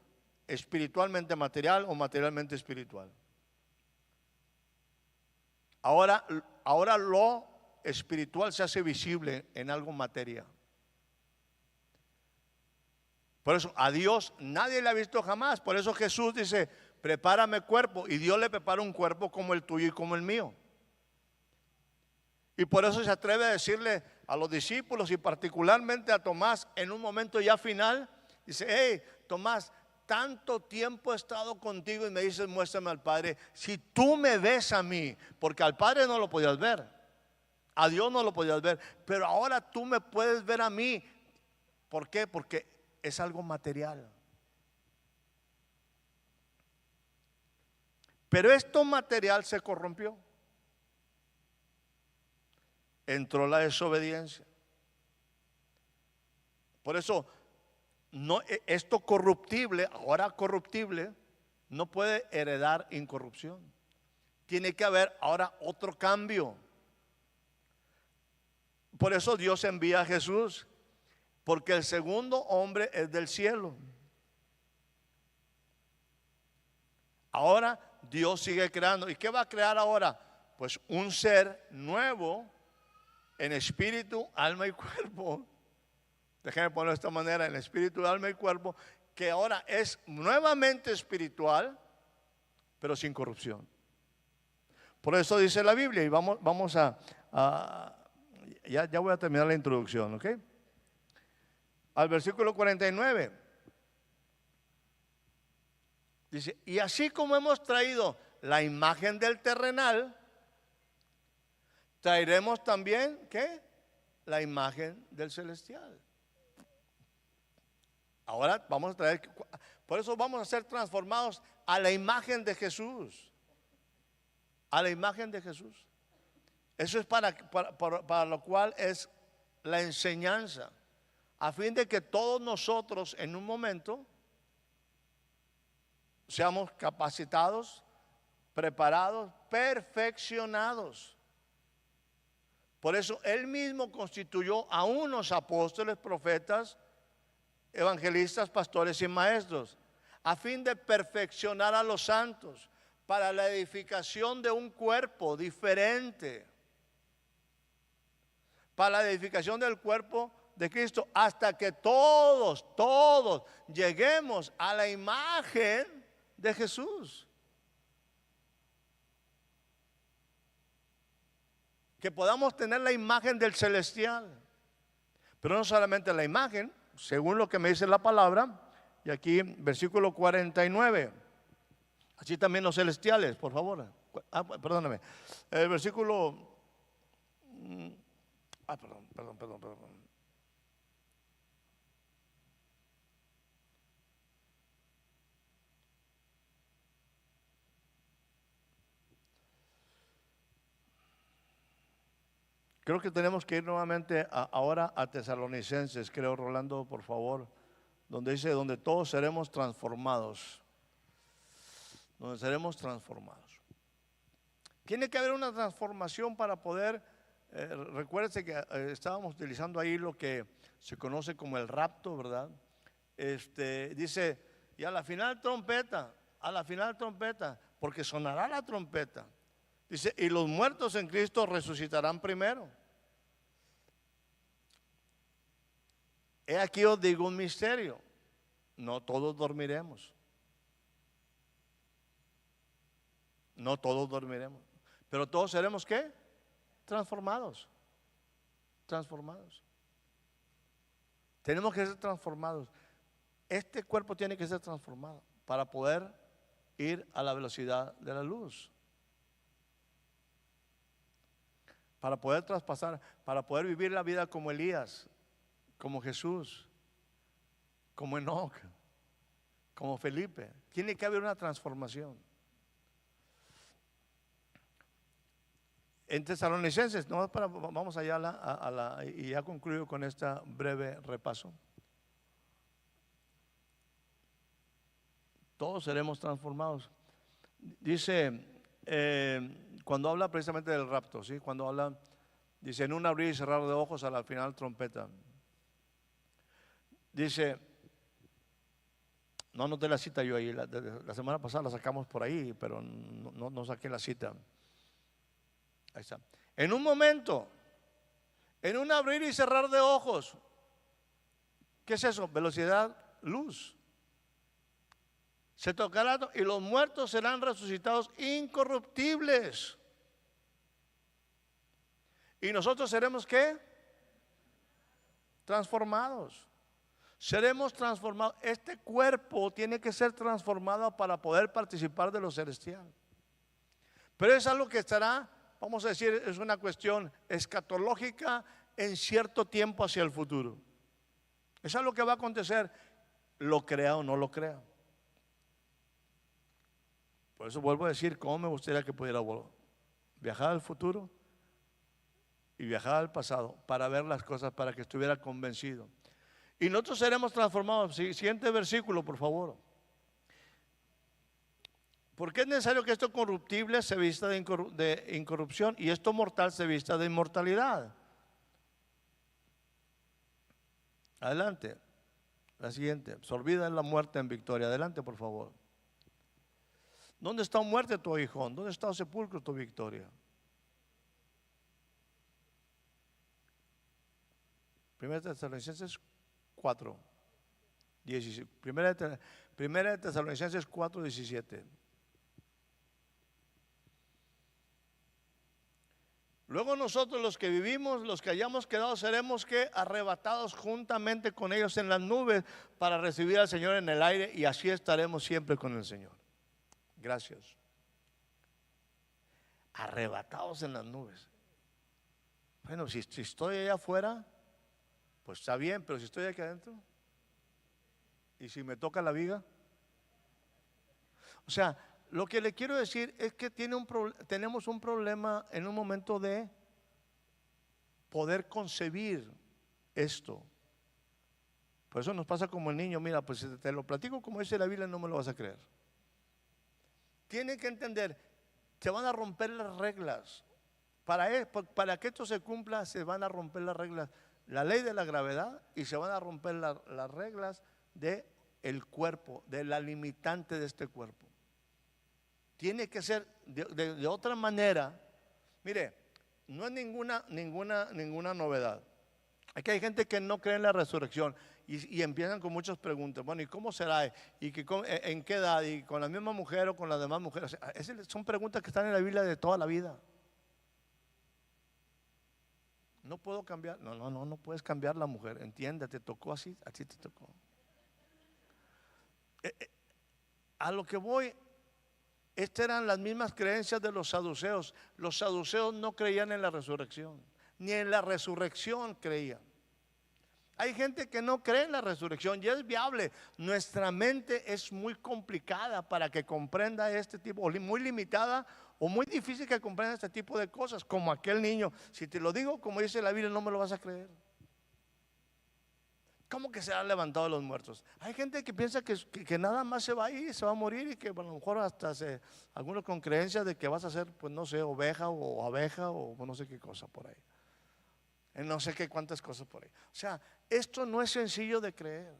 espiritualmente material o materialmente espiritual. Ahora lo espiritual se hace visible en algo materia. Por eso a Dios nadie le ha visto jamás. Por eso Jesús dice, prepárame cuerpo. Y Dios le prepara un cuerpo como el tuyo y como el mío. Y por eso se atreve a decirle a los discípulos y particularmente a Tomás en un momento ya final, dice, hey, Tomás, tanto tiempo he estado contigo y me dices, muéstrame al Padre. Si tú me ves a mí, porque al Padre no lo podías ver, a Dios no lo podías ver, pero ahora tú me puedes ver a mí. ¿Por qué? Porque es algo material. Pero esto material se corrompió. Entró la desobediencia. Por eso no, esto corruptible, ahora corruptible, no puede heredar incorrupción. Tiene que haber ahora otro cambio. Por eso Dios envía a Jesús, porque el segundo hombre es del cielo. Ahora Dios sigue creando. ¿Y qué va a crear ahora? Pues un ser nuevo en espíritu, alma y cuerpo. Déjenme ponerlo de esta manera: en espíritu, alma y cuerpo, que ahora es nuevamente espiritual, pero sin corrupción. Por eso dice la Biblia, y vamos ya voy a terminar la introducción, ¿ok? Al versículo 49. Dice, y así como hemos traído la imagen del terrenal, traeremos también, ¿qué? La imagen del celestial. Ahora vamos a traer, por eso vamos a ser transformados a la imagen de Jesús. A la imagen de Jesús. Eso es para lo cual es la enseñanza, a fin de que todos nosotros en un momento seamos capacitados, preparados, perfeccionados. Por eso Él mismo constituyó a unos apóstoles, profetas, evangelistas, pastores y maestros, a fin de perfeccionar a los santos para la edificación de un cuerpo diferente, para la edificación del cuerpo de Cristo, hasta que todos lleguemos a la imagen de Jesús. Que podamos tener la imagen del celestial. Pero no solamente la imagen, según lo que me dice la palabra, y aquí versículo 49. Así también los celestiales, por favor. Perdóname. El versículo. Perdón. Creo que tenemos que ir nuevamente ahora a Tesalonicenses, creo, Rolando, por favor, donde dice, donde todos seremos transformados. Donde seremos transformados. Tiene que haber una transformación para poder, recuérdense que estábamos utilizando ahí lo que se conoce como el rapto, ¿verdad? Dice, y a la final trompeta, porque sonará la trompeta. Dice, y los muertos en Cristo resucitarán primero. He aquí os digo un misterio, no todos dormiremos. No todos dormiremos, pero todos seremos ¿qué? Transformados. Tenemos que ser transformados. Este cuerpo tiene que ser transformado para poder ir a la velocidad de la luz. Para poder traspasar, para poder vivir la vida como Elías, como Jesús, como Enoc, como Felipe. Tiene que haber una transformación. En Tesalonicenses, vamos allá y ya concluyo con este breve repaso. Todos seremos transformados. Dice, cuando habla precisamente del rapto, ¿sí? Cuando habla, dice, en un abrir y cerrar de ojos, a la final trompeta. Dice, no anoté la cita yo ahí, la semana pasada la sacamos por ahí, pero no saqué la cita. Ahí está. En un momento, en un abrir y cerrar de ojos. ¿Qué es eso? Velocidad, luz. Se tocará y los muertos serán resucitados incorruptibles. ¿Y nosotros seremos qué? Transformados. Seremos transformados. Este cuerpo tiene que ser transformado para poder participar de lo celestial. Pero es algo que estará, vamos a decir, es una cuestión escatológica en cierto tiempo hacia el futuro. Es algo que va a acontecer, lo crea o no lo crea. Por eso vuelvo a decir, cómo me gustaría que pudiera viajar al futuro y viajar al pasado para ver las cosas, para que estuviera convencido. Y nosotros seremos transformados. Siguiente versículo, por favor. Porque es necesario que esto corruptible se vista de incorrupción y esto mortal se vista de inmortalidad. Adelante. La siguiente. Absorbida en la muerte en victoria. Adelante, por favor. ¿Dónde está muerte tu aguijón? ¿Dónde está sepulcro tu victoria? Primera de Tesalonicenses 4, 17. Primera de Tesalonicenses 4, 17. Luego nosotros los que vivimos, los que hayamos quedado, seremos que arrebatados juntamente con ellos en las nubes para recibir al Señor en el aire y así estaremos siempre con el Señor. Gracias. Arrebatados en las nubes. Bueno, si estoy allá afuera, pues está bien, pero si estoy aquí adentro, ¿y si me toca la viga? O sea, lo que le quiero decir es que tenemos un problema en un momento de poder concebir esto. Por eso nos pasa como el niño, mira, pues si te lo platico como dice la Biblia no me lo vas a creer. Tienen que entender, se van a romper las reglas. Para que esto se cumpla se van a romper las reglas. La ley de la gravedad y se van a romper las reglas del cuerpo, de la limitante de este cuerpo. Tiene que ser de otra manera. Mire, no es ninguna novedad. Aquí hay gente que no cree en la resurrección y empiezan con muchas preguntas. Bueno, ¿y cómo será? ¿Y en qué edad? ¿Y con la misma mujer o con las demás mujeres? Son preguntas que están en la Biblia de toda la vida. No puedo cambiar. No puedes cambiar la mujer. Entiende, te tocó así te tocó. A lo que voy, estas eran las mismas creencias de los saduceos. Los saduceos no creían en la resurrección, ni en la resurrección creían. Hay gente que no cree en la resurrección y es viable. Nuestra mente es muy complicada para que comprenda este tipo, o muy limitada o muy difícil que comprenda este tipo de cosas, como aquel niño. Si te lo digo como dice la Biblia no me lo vas a creer. ¿Cómo que se han levantado los muertos? Hay gente que piensa que nada más se va a ir, se va a morir y que a lo mejor hasta algunos con creencias de que vas a ser, pues no sé, oveja o abeja o no sé qué cosa por ahí. No sé qué cuántas cosas por ahí. O sea, esto no es sencillo de creer.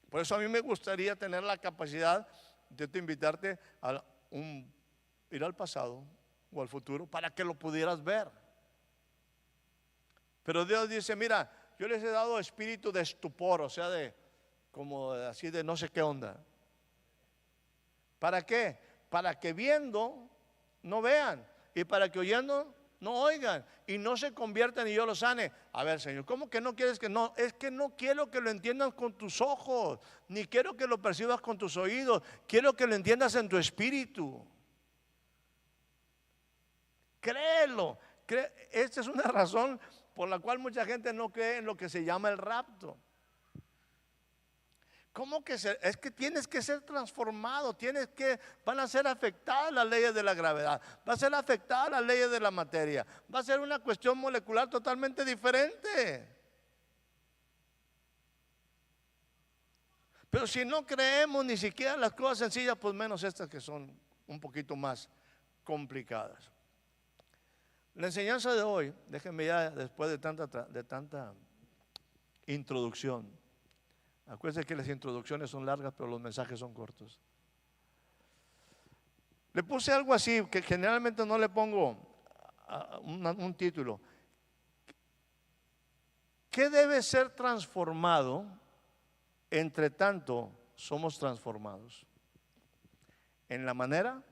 Por eso a mí me gustaría tener la capacidad de invitarte a ir al pasado o al futuro para que lo pudieras ver. Pero Dios dice, mira, yo les he dado espíritu de estupor, o sea, como así de no sé qué onda. ¿Para qué? Para que viendo no vean y para que oyendo no oigan y no se conviertan y yo los sane. A ver, Señor, ¿cómo que no quieres que no? Es que no quiero que lo entiendas con tus ojos, ni quiero que lo percibas con tus oídos, quiero que lo entiendas en tu espíritu. Créelo. Esta es una razón por la cual mucha gente no cree en lo que se llama el rapto. ¿Cómo que es que tienes que ser transformado? Van a ser afectadas las leyes de la gravedad, va a ser afectada las leyes de la materia, va a ser una cuestión molecular totalmente diferente. Pero si no creemos ni siquiera las cosas sencillas, pues menos estas que son un poquito más complicadas. La enseñanza de hoy, déjenme ya después de tanta introducción. Acuérdense que las introducciones son largas, pero los mensajes son cortos. Le puse algo así, que generalmente no le pongo un título. ¿Qué debe ser transformado? Entre tanto, somos transformados. En la manera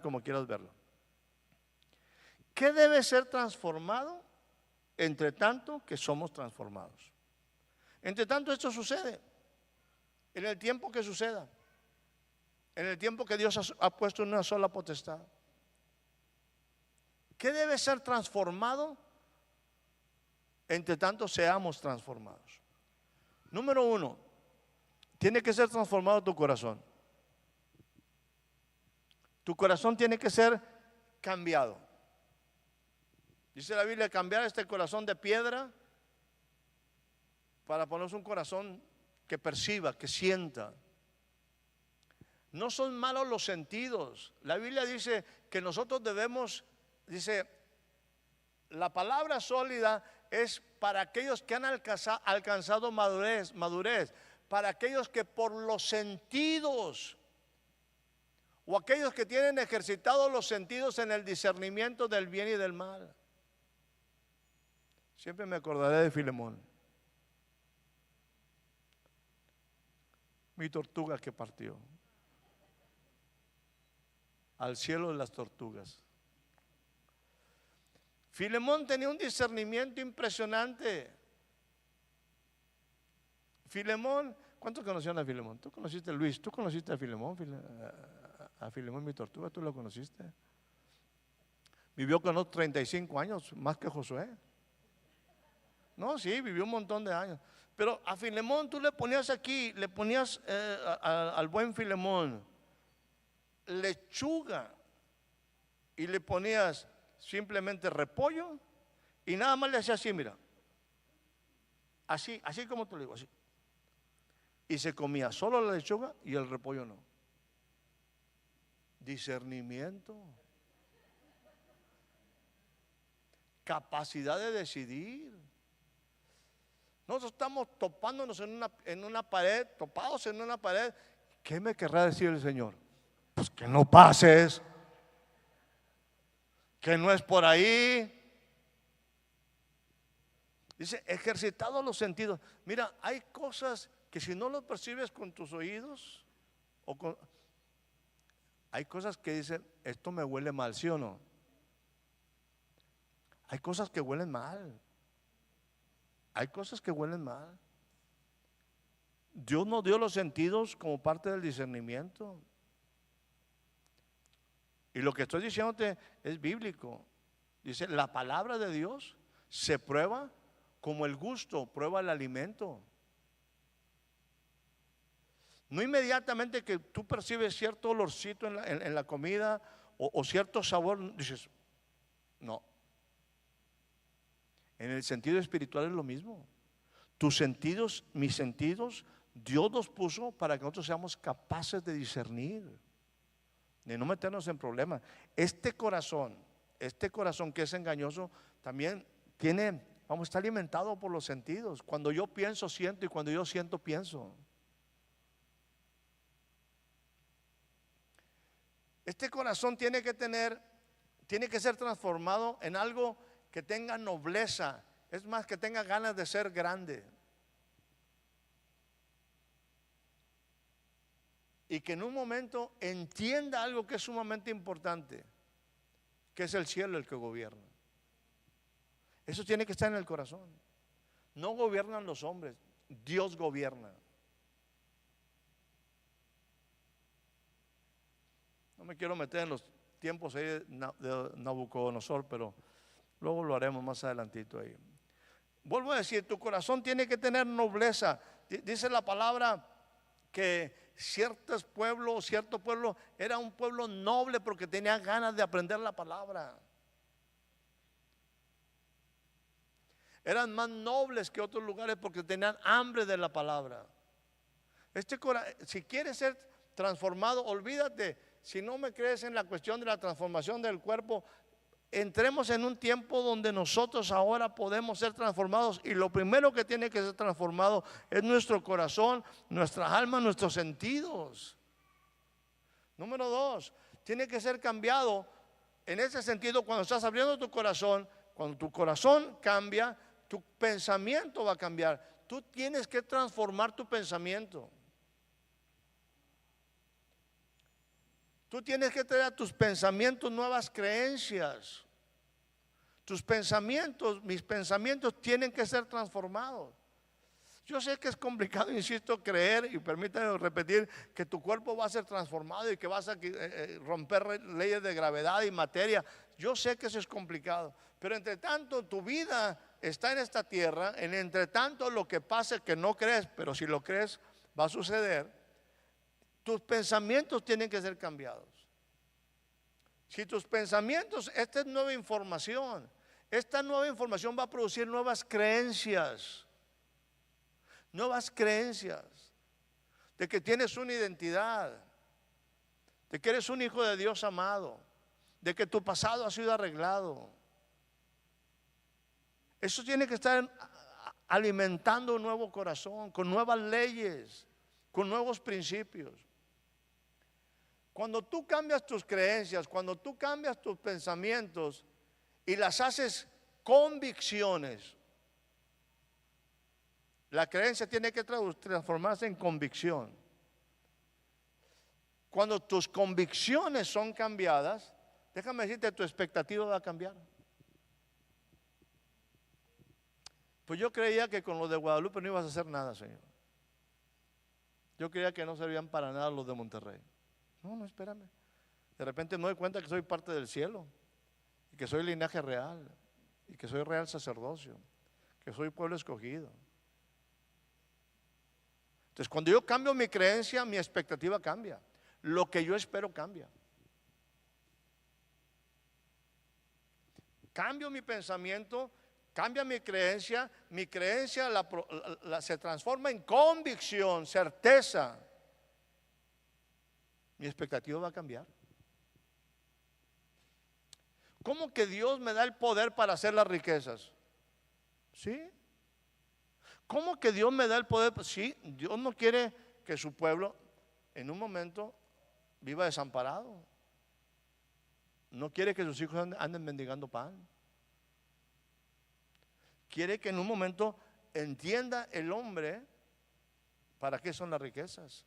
como quieras verlo. ¿Qué debe ser transformado? Entre tanto que somos transformados. Entre tanto esto sucede, en el tiempo que suceda, en el tiempo que Dios ha puesto en una sola potestad. ¿Qué debe ser transformado? Entre tanto seamos transformados. Número 1, tiene que ser transformado tu corazón. Tu corazón tiene que ser cambiado. Dice la Biblia, cambiar este corazón de piedra para ponernos un corazón que perciba, que sienta. No son malos los sentidos. La Biblia dice que nosotros debemos, dice, la palabra sólida es para aquellos que han alcanzado madurez, para aquellos que por los sentidos, o aquellos que tienen ejercitados los sentidos en el discernimiento del bien y del mal. Siempre me acordaré de Filemón, mi tortuga que partió al cielo de las tortugas. Filemón tenía un discernimiento impresionante. Filemón, ¿cuántos conocieron a Filemón? ¿Tú conociste a Luis? ¿Tú conociste a Filemón? A Filemón, mi tortuga, ¿tú lo conociste? Vivió con unos 35 años, más que Josué. No, sí, vivió un montón de años. Pero a Filemón tú le ponías aquí, le ponías al buen Filemón lechuga y le ponías simplemente repollo y nada más le hacía así, mira. Así como te lo digo, así. Y se comía solo la lechuga y el repollo no. Discernimiento. Capacidad de decidir. Nosotros estamos topándonos en una pared, topados en una pared. ¿Qué me querrá decir el Señor? Pues que no pases, que no es por ahí. Dice, ejercitados los sentidos. Mira, hay cosas que si no lo percibes con tus oídos, hay cosas que dicen, esto me huele mal, ¿sí o no? Hay cosas que huelen mal. Hay cosas que huelen mal. Dios nos dio los sentidos como parte del discernimiento. Y lo que estoy diciéndote es bíblico. Dice, la palabra de Dios se prueba como el gusto prueba el alimento. No inmediatamente que tú percibes cierto olorcito en la comida o cierto sabor, dices, no. En el sentido espiritual es lo mismo. Tus sentidos, mis sentidos, Dios los puso para que nosotros seamos capaces de discernir, de no meternos en problemas. Este corazón que es engañoso, también está alimentado por los sentidos. Cuando yo pienso, siento, y cuando yo siento, pienso. Este corazón tiene que ser transformado en algo que tenga nobleza, es más, que tenga ganas de ser grande. Y que en un momento entienda algo que es sumamente importante, que es el cielo el que gobierna. Eso tiene que estar en el corazón. No gobiernan los hombres, Dios gobierna. No me quiero meter en los tiempos ahí de Nabucodonosor, pero luego lo haremos más adelantito ahí. Vuelvo a decir, tu corazón tiene que tener nobleza. Dice la palabra que cierto pueblo era un pueblo noble porque tenía ganas de aprender la palabra. Eran más nobles que otros lugares porque tenían hambre de la palabra. Si quieres ser transformado, olvídate. Si no me crees en la cuestión de la transformación del cuerpo, entremos en un tiempo donde nosotros ahora podemos ser transformados, y lo primero que tiene que ser transformado es nuestro corazón, nuestras almas, nuestros sentidos. Número 2, tiene que ser cambiado en ese sentido. Cuando estás abriendo tu corazón, cuando tu corazón cambia, tu pensamiento va a cambiar. Tú tienes que transformar tu pensamiento. Tú tienes que traer a tus pensamientos nuevas creencias. Tus pensamientos, mis pensamientos tienen que ser transformados. Yo sé que es complicado, insisto, creer, y permítame repetir, que tu cuerpo va a ser transformado y que vas a romper leyes de gravedad y materia. Yo sé que eso es complicado, pero entre tanto tu vida está en esta tierra, entre tanto lo que pase que no crees, pero si lo crees va a suceder. Tus pensamientos tienen que ser cambiados. Si tus pensamientos, esta es nueva información. Esta nueva información va a producir nuevas creencias. nuevas creencias, de que tienes una identidad, de que eres un hijo de Dios amado, de que tu pasado ha sido arreglado. Eso tiene que estar alimentando un nuevo corazón, con nuevas leyes, con nuevos principios. Cuando tú cambias tus creencias, cuando tú cambias tus pensamientos y las haces convicciones, la creencia tiene que transformarse en convicción. Cuando tus convicciones son cambiadas, déjame decirte, tu expectativa va a cambiar. Pues yo creía que con los de Guadalupe no ibas a hacer nada, Señor. Yo creía que no servían para nada los de Monterrey. No, espérame. De repente me doy cuenta que soy parte del cielo, y que soy linaje real, y que soy real sacerdocio, que soy pueblo escogido. Entonces, cuando yo cambio mi creencia, mi expectativa cambia. Lo que yo espero cambia. Cambio mi pensamiento, cambia mi creencia se transforma en convicción, certeza. Mi expectativa va a cambiar. ¿Cómo que Dios me da el poder para hacer las riquezas? ¿Sí? ¿Cómo que Dios me da el poder? Sí, Dios no quiere que su pueblo en un momento viva desamparado. No quiere que sus hijos anden mendigando pan. Quiere que en un momento entienda el hombre para qué son las riquezas.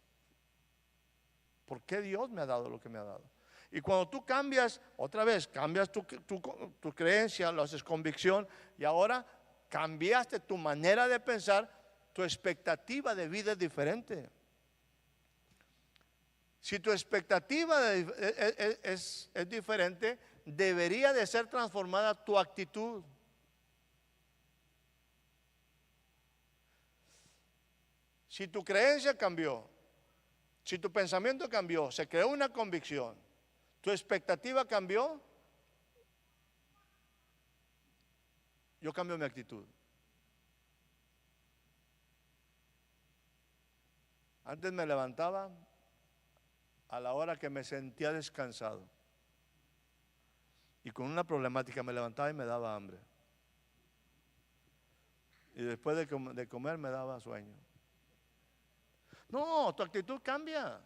¿Por qué Dios me ha dado lo que me ha dado? Y cuando tú cambias, otra vez, cambias tu creencia, lo haces convicción, y ahora cambiaste tu manera de pensar, tu expectativa de vida es diferente. Si tu expectativa es diferente, debería de ser transformada tu actitud. Si tu creencia cambió, si tu pensamiento cambió, se creó una convicción, tu expectativa cambió, yo cambio mi actitud. Antes me levantaba a la hora que me sentía descansado, y con una problemática me levantaba y me daba hambre, y después de comer me daba sueño. No, tu actitud cambia.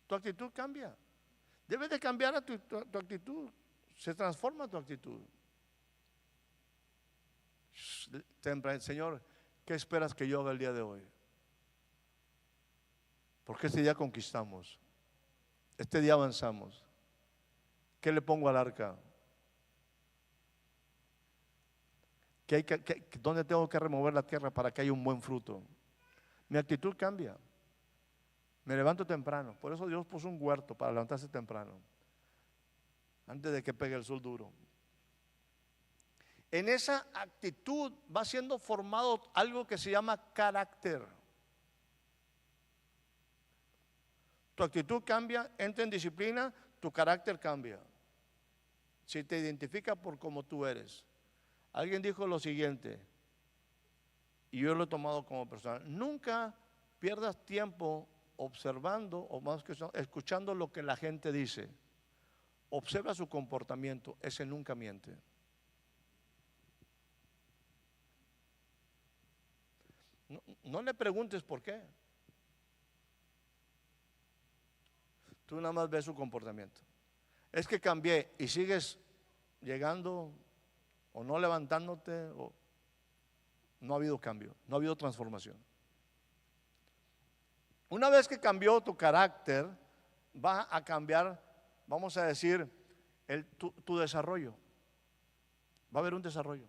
Tu actitud cambia. Debes de cambiar a tu actitud. Se transforma tu actitud. Señor, ¿qué esperas que yo haga el día de hoy? Porque este día conquistamos. Este día avanzamos. ¿Qué le pongo al arca? ¿Dónde tengo que remover la tierra para que haya un buen fruto? Mi actitud cambia. Me levanto temprano. Por eso Dios puso un huerto para levantarse temprano, antes de que pegue el sol duro. En esa actitud va siendo formado algo que se llama carácter. Tu actitud cambia, entra en disciplina, tu carácter cambia. Si te identifica por cómo tú eres. Alguien dijo lo siguiente, y yo lo he tomado como personal: nunca pierdas tiempo observando, o más que eso, escuchando lo que la gente dice. Observa su comportamiento, ese nunca miente. No le preguntes por qué. Tú nada más ves su comportamiento. Es que cambié y sigues llegando o no levantándote, o no ha habido cambio, no ha habido transformación. Una vez que cambió tu carácter, va a cambiar, vamos a decir, tu desarrollo. Va a haber un desarrollo.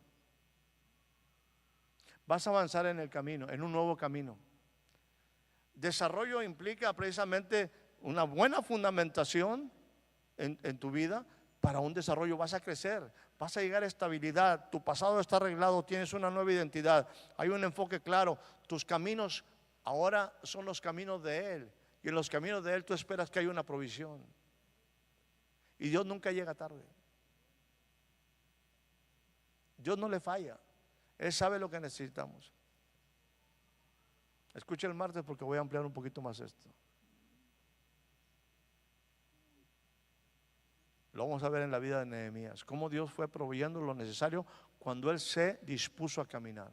Vas a avanzar en el camino, en un nuevo camino. Desarrollo implica precisamente una buena fundamentación en tu vida. Para un desarrollo vas a crecer, vas a llegar a estabilidad, tu pasado está arreglado, tienes una nueva identidad, hay un enfoque claro, tus caminos ahora son los caminos de Él, y en los caminos de Él tú esperas que haya una provisión. Y Dios nunca llega tarde. Dios no le falla. Él sabe lo que necesitamos. Escuche el martes porque voy a ampliar un poquito más esto. Lo vamos a ver en la vida de Nehemías, cómo Dios fue proveyendo lo necesario cuando él se dispuso a caminar.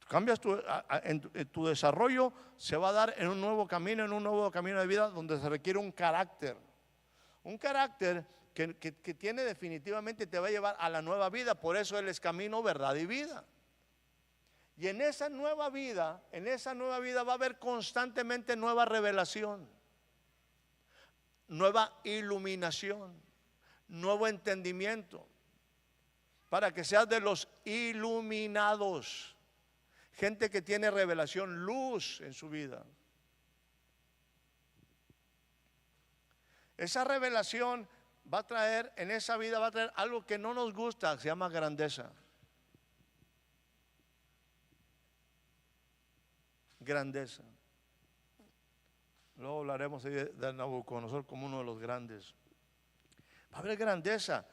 Cambias tu desarrollo, se va a dar en un nuevo camino de vida donde se requiere un carácter que tiene definitivamente, te va a llevar a la nueva vida. Por eso Él es camino, verdad y vida. Y en esa nueva vida va a haber constantemente nueva revelación, nueva iluminación, nuevo entendimiento, para que seas de los iluminados. Gente que tiene revelación, luz en su vida. Esa revelación va a traer, en esa vida va a traer algo que no nos gusta, se llama grandeza. Grandeza. Luego hablaremos de Nabucodonosor como uno de los grandes. Va a haber grandeza.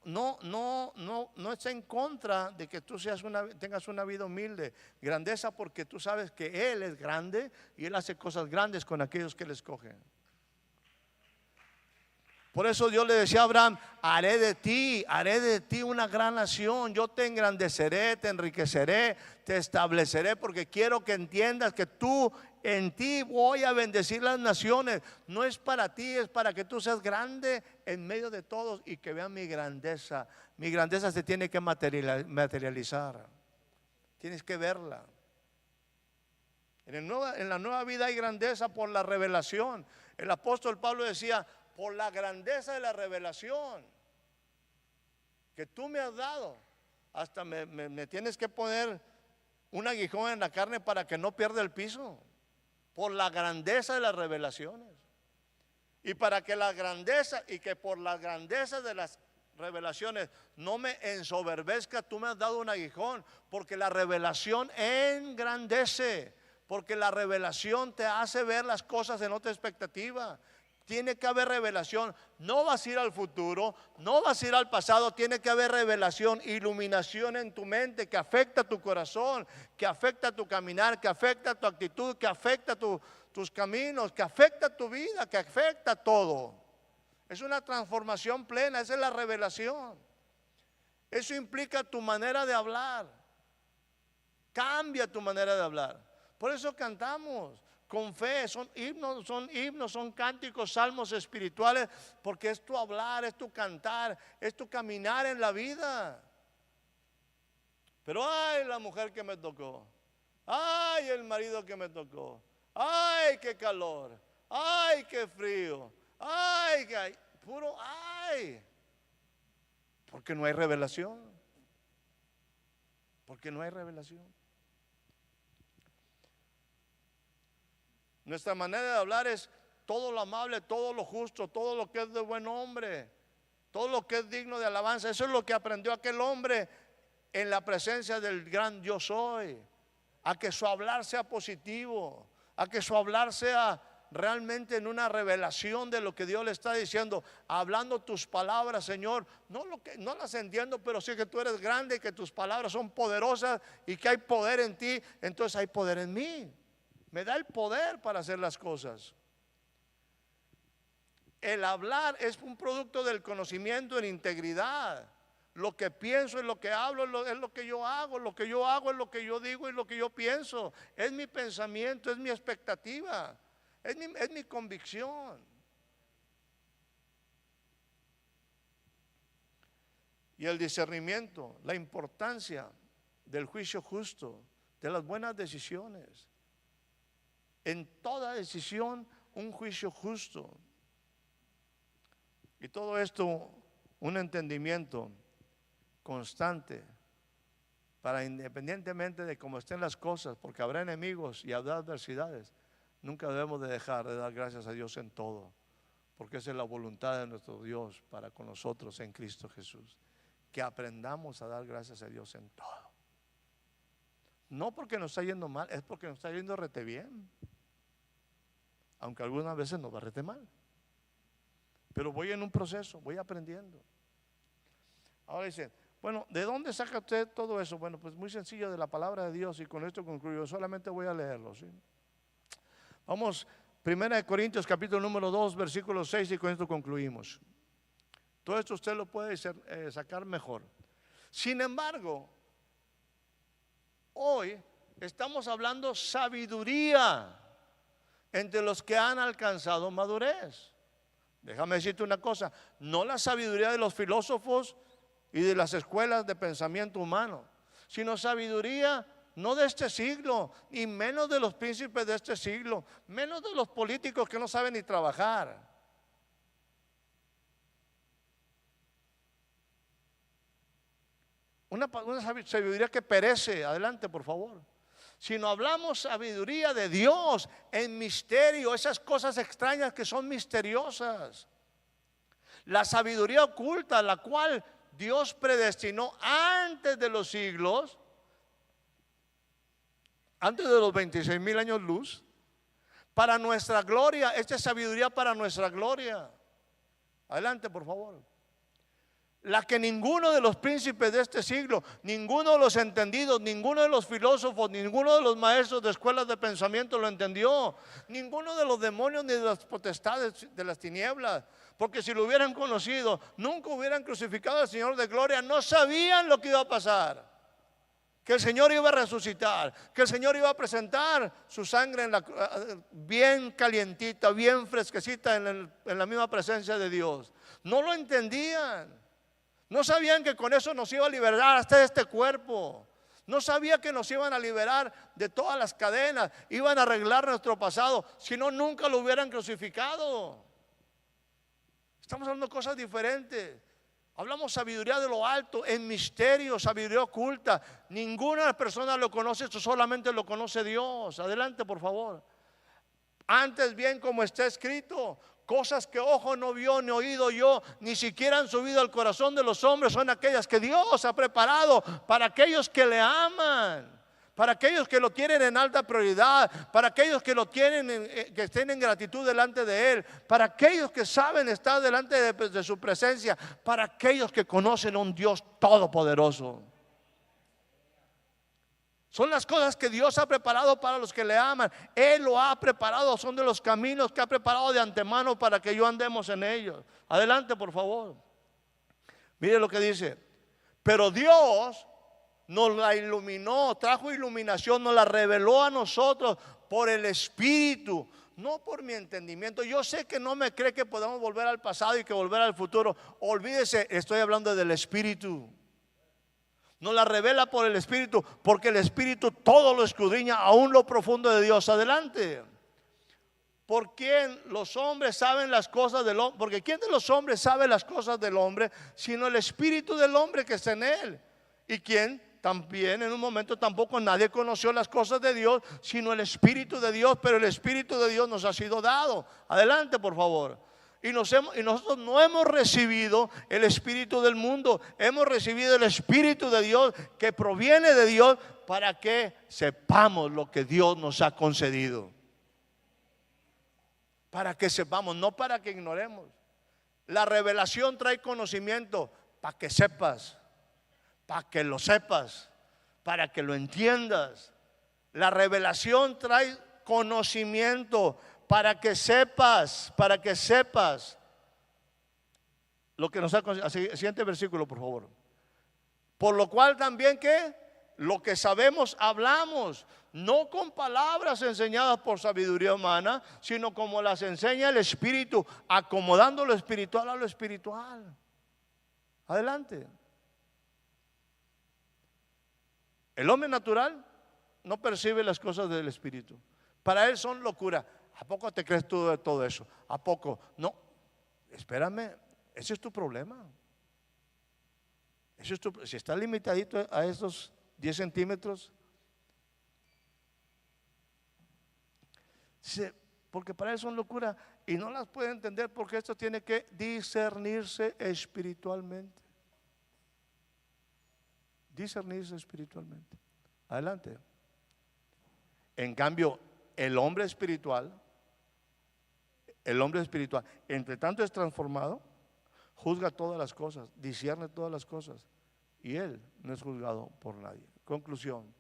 No está en contra de que tú tengas una vida humilde. Grandeza porque tú sabes que Él es grande y Él hace cosas grandes con aquellos que Él escoge. Por eso Dios le decía a Abraham: haré de ti una gran nación. Yo te engrandeceré, te enriqueceré, te estableceré, porque quiero que entiendas que en ti voy a bendecir las naciones. No es para ti, es para que tú seas grande en medio de todos y que vean mi grandeza. Mi grandeza se tiene que materializar. Tienes que verla. En la nueva vida hay grandeza por la revelación. El apóstol Pablo decía: por la grandeza de la revelación que tú me has dado, hasta me tienes que poner un aguijón en la carne para que no pierda el piso. Por la grandeza de las revelaciones. Y para que por la grandeza de las revelaciones no me ensoberbezca, tú me has dado un aguijón, porque la revelación engrandece, porque la revelación te hace ver las cosas en otra expectativa. Tiene que haber revelación. No vas a ir al futuro, no vas a ir al pasado. Tiene que haber revelación, iluminación en tu mente que afecta tu corazón, que afecta tu caminar, que afecta tu actitud, que afecta tus caminos, que afecta tu vida, que afecta todo. Es una transformación plena, esa es la revelación. Eso implica tu manera de hablar. Cambia tu manera de hablar. Por eso cantamos con fe, son himnos, son cánticos, salmos espirituales, porque es tu hablar, es tu cantar, es tu caminar en la vida. Pero ay, la mujer que me tocó, ay, el marido que me tocó, ay, qué calor, ay, qué frío, ay, puro ay, porque no hay revelación, porque no hay revelación. Nuestra manera de hablar es todo lo amable, todo lo justo, todo lo que es de buen hombre, todo lo que es digno de alabanza. Eso es lo que aprendió aquel hombre en la presencia del gran yo soy. A que su hablar sea positivo, a que su hablar sea realmente en una revelación de lo que Dios le está diciendo. Hablando tus palabras, Señor, no las entiendo, pero sé que tú eres grande, que tus palabras son poderosas y que hay poder en ti, entonces hay poder en mí. Me da el poder para hacer las cosas. El hablar es un producto del conocimiento en integridad. Lo que pienso es lo que hablo, es lo que yo hago. Lo que yo hago es lo que yo digo y lo que yo pienso. Es mi pensamiento, es mi expectativa, es mi convicción. Y el discernimiento, la importancia del juicio justo, de las buenas decisiones. En toda decisión, un juicio justo. Y todo esto, un entendimiento constante para, independientemente de cómo estén las cosas, porque habrá enemigos y habrá adversidades, nunca debemos de dejar de dar gracias a Dios en todo, porque esa es la voluntad de nuestro Dios para con nosotros en Cristo Jesús, que aprendamos a dar gracias a Dios en todo. No porque nos está yendo mal, es porque nos está yendo rete bien. Aunque algunas veces nos va rete mal. Pero voy en un proceso, voy aprendiendo. Ahora dicen, Bueno, ¿de dónde saca usted todo eso? Bueno, pues muy sencillo, de la palabra de Dios, y con esto concluyo. Solamente voy a leerlo, ¿sí? Vamos, 1 Corintios capítulo número 2, versículo 6, y con esto concluimos. Todo esto usted lo puede sacar mejor. Sin embargo, hoy estamos hablando sabiduría entre los que han alcanzado madurez. Déjame decirte una cosa, no la sabiduría de los filósofos y de las escuelas de pensamiento humano, sino sabiduría no de este siglo, y menos de los príncipes de este siglo, menos de los políticos que no saben ni trabajar. Una sabiduría que perece, adelante por favor. Sino hablamos sabiduría de Dios en misterio, esas cosas extrañas que son misteriosas. La sabiduría oculta, la cual Dios predestinó antes de los siglos, antes de los 26,000 años luz, para nuestra gloria. Esta es sabiduría para nuestra gloria. Adelante, por favor. La que ninguno de los príncipes de este siglo, ninguno de los entendidos, ninguno de los filósofos, ninguno de los maestros de escuelas de pensamiento lo entendió. Ninguno de los demonios ni de las potestades de las tinieblas. Porque si lo hubieran conocido, nunca hubieran crucificado al Señor de gloria. No sabían lo que iba a pasar. Que el Señor iba a resucitar, que el Señor iba a presentar su sangre bien calientita, bien fresquecita en la misma presencia de Dios. No lo entendían. No sabían que con eso nos iba a liberar hasta este cuerpo. No sabía que nos iban a liberar de todas las cadenas, iban a arreglar nuestro pasado, si no nunca lo hubieran crucificado. Estamos hablando de cosas diferentes. Hablamos sabiduría de lo alto, en misterio, sabiduría oculta. Ninguna persona lo conoce, esto solamente lo conoce Dios. Adelante, por favor. Antes bien, como está escrito, cosas que ojo no vio, ni oído yo, ni siquiera han subido al corazón de los hombres, son aquellas que Dios ha preparado para aquellos que le aman, para aquellos que lo tienen en alta prioridad, para aquellos que lo tienen, que estén en gratitud delante de Él, para aquellos que saben estar delante de su presencia, para aquellos que conocen a un Dios todopoderoso. Son las cosas que Dios ha preparado para los que le aman. Él lo ha preparado, son de los caminos que ha preparado de antemano para que yo andemos en ellos. Adelante, por favor. Mire lo que dice. Pero Dios nos la iluminó, trajo iluminación, nos la reveló a nosotros por el Espíritu, no por mi entendimiento. Yo sé que no me cree que podemos volver al pasado y que volver al futuro. Olvídese, estoy hablando del Espíritu. Nos la revela por el Espíritu, porque el Espíritu todo lo escudriña, aún lo profundo de Dios. Adelante. ¿Por quién los hombres saben las cosas del hombre? Porque ¿quién de los hombres sabe las cosas del hombre? Sino el Espíritu del hombre que está en él. ¿Y quién? También en un momento tampoco nadie conoció las cosas de Dios, sino el Espíritu de Dios. Pero el Espíritu de Dios nos ha sido dado. Adelante, por favor. Y nosotros no hemos recibido el espíritu del mundo, hemos recibido el Espíritu de Dios que proviene de Dios, para que sepamos lo que Dios nos ha concedido. Para que sepamos, no para que ignoremos. La revelación trae conocimiento para que sepas, para que lo sepas, para que lo entiendas. La revelación trae conocimiento para que sepas lo que nos ha concedido. Siguiente versículo, por favor. Por lo cual también que lo que sabemos hablamos, no con palabras enseñadas por sabiduría humana, sino como las enseña el Espíritu, acomodando lo espiritual a lo espiritual. Adelante. El hombre natural no percibe las cosas del Espíritu. Para él son locura. ¿A poco te crees tú de todo eso? ¿A poco? No, espérame, ese es tu problema. Si estás limitadito a esos 10 centímetros, porque para él son locura y no las puede entender, porque esto tiene que discernirse espiritualmente. Discernirse espiritualmente. Adelante. En cambio, el hombre espiritual, entre tanto es transformado, juzga todas las cosas, discierne todas las cosas y Él no es juzgado por nadie. Conclusión.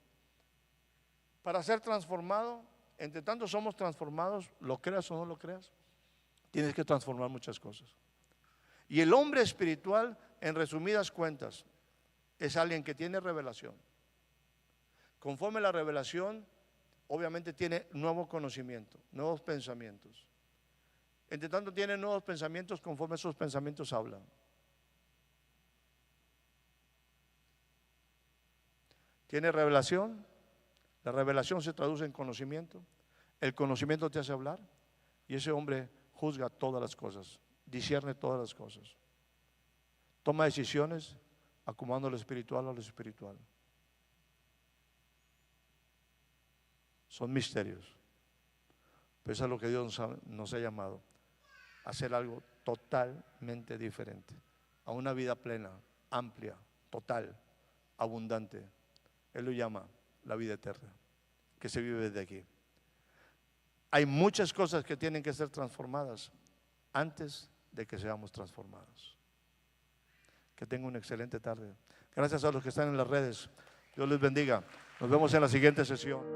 Para ser transformado, entre tanto somos transformados, lo creas o no lo creas, tienes que transformar muchas cosas. Y el hombre espiritual, en resumidas cuentas, es alguien que tiene revelación. Conforme la revelación, obviamente tiene nuevo conocimiento, nuevos pensamientos. Entre tanto tiene nuevos pensamientos, conforme esos pensamientos hablan. Tiene revelación, la revelación se traduce en conocimiento, el conocimiento te hace hablar y ese hombre juzga todas las cosas, discierne todas las cosas. Toma decisiones acomodando lo espiritual a lo espiritual. Son misterios, pero eso es lo que Dios nos ha llamado, a hacer algo totalmente diferente, a una vida plena, amplia, total, abundante. Él lo llama la vida eterna, que se vive desde aquí. Hay muchas cosas que tienen que ser transformadas antes de que seamos transformados. Que tengan una excelente tarde. Gracias a los que están en las redes. Dios les bendiga. Nos vemos en la siguiente sesión.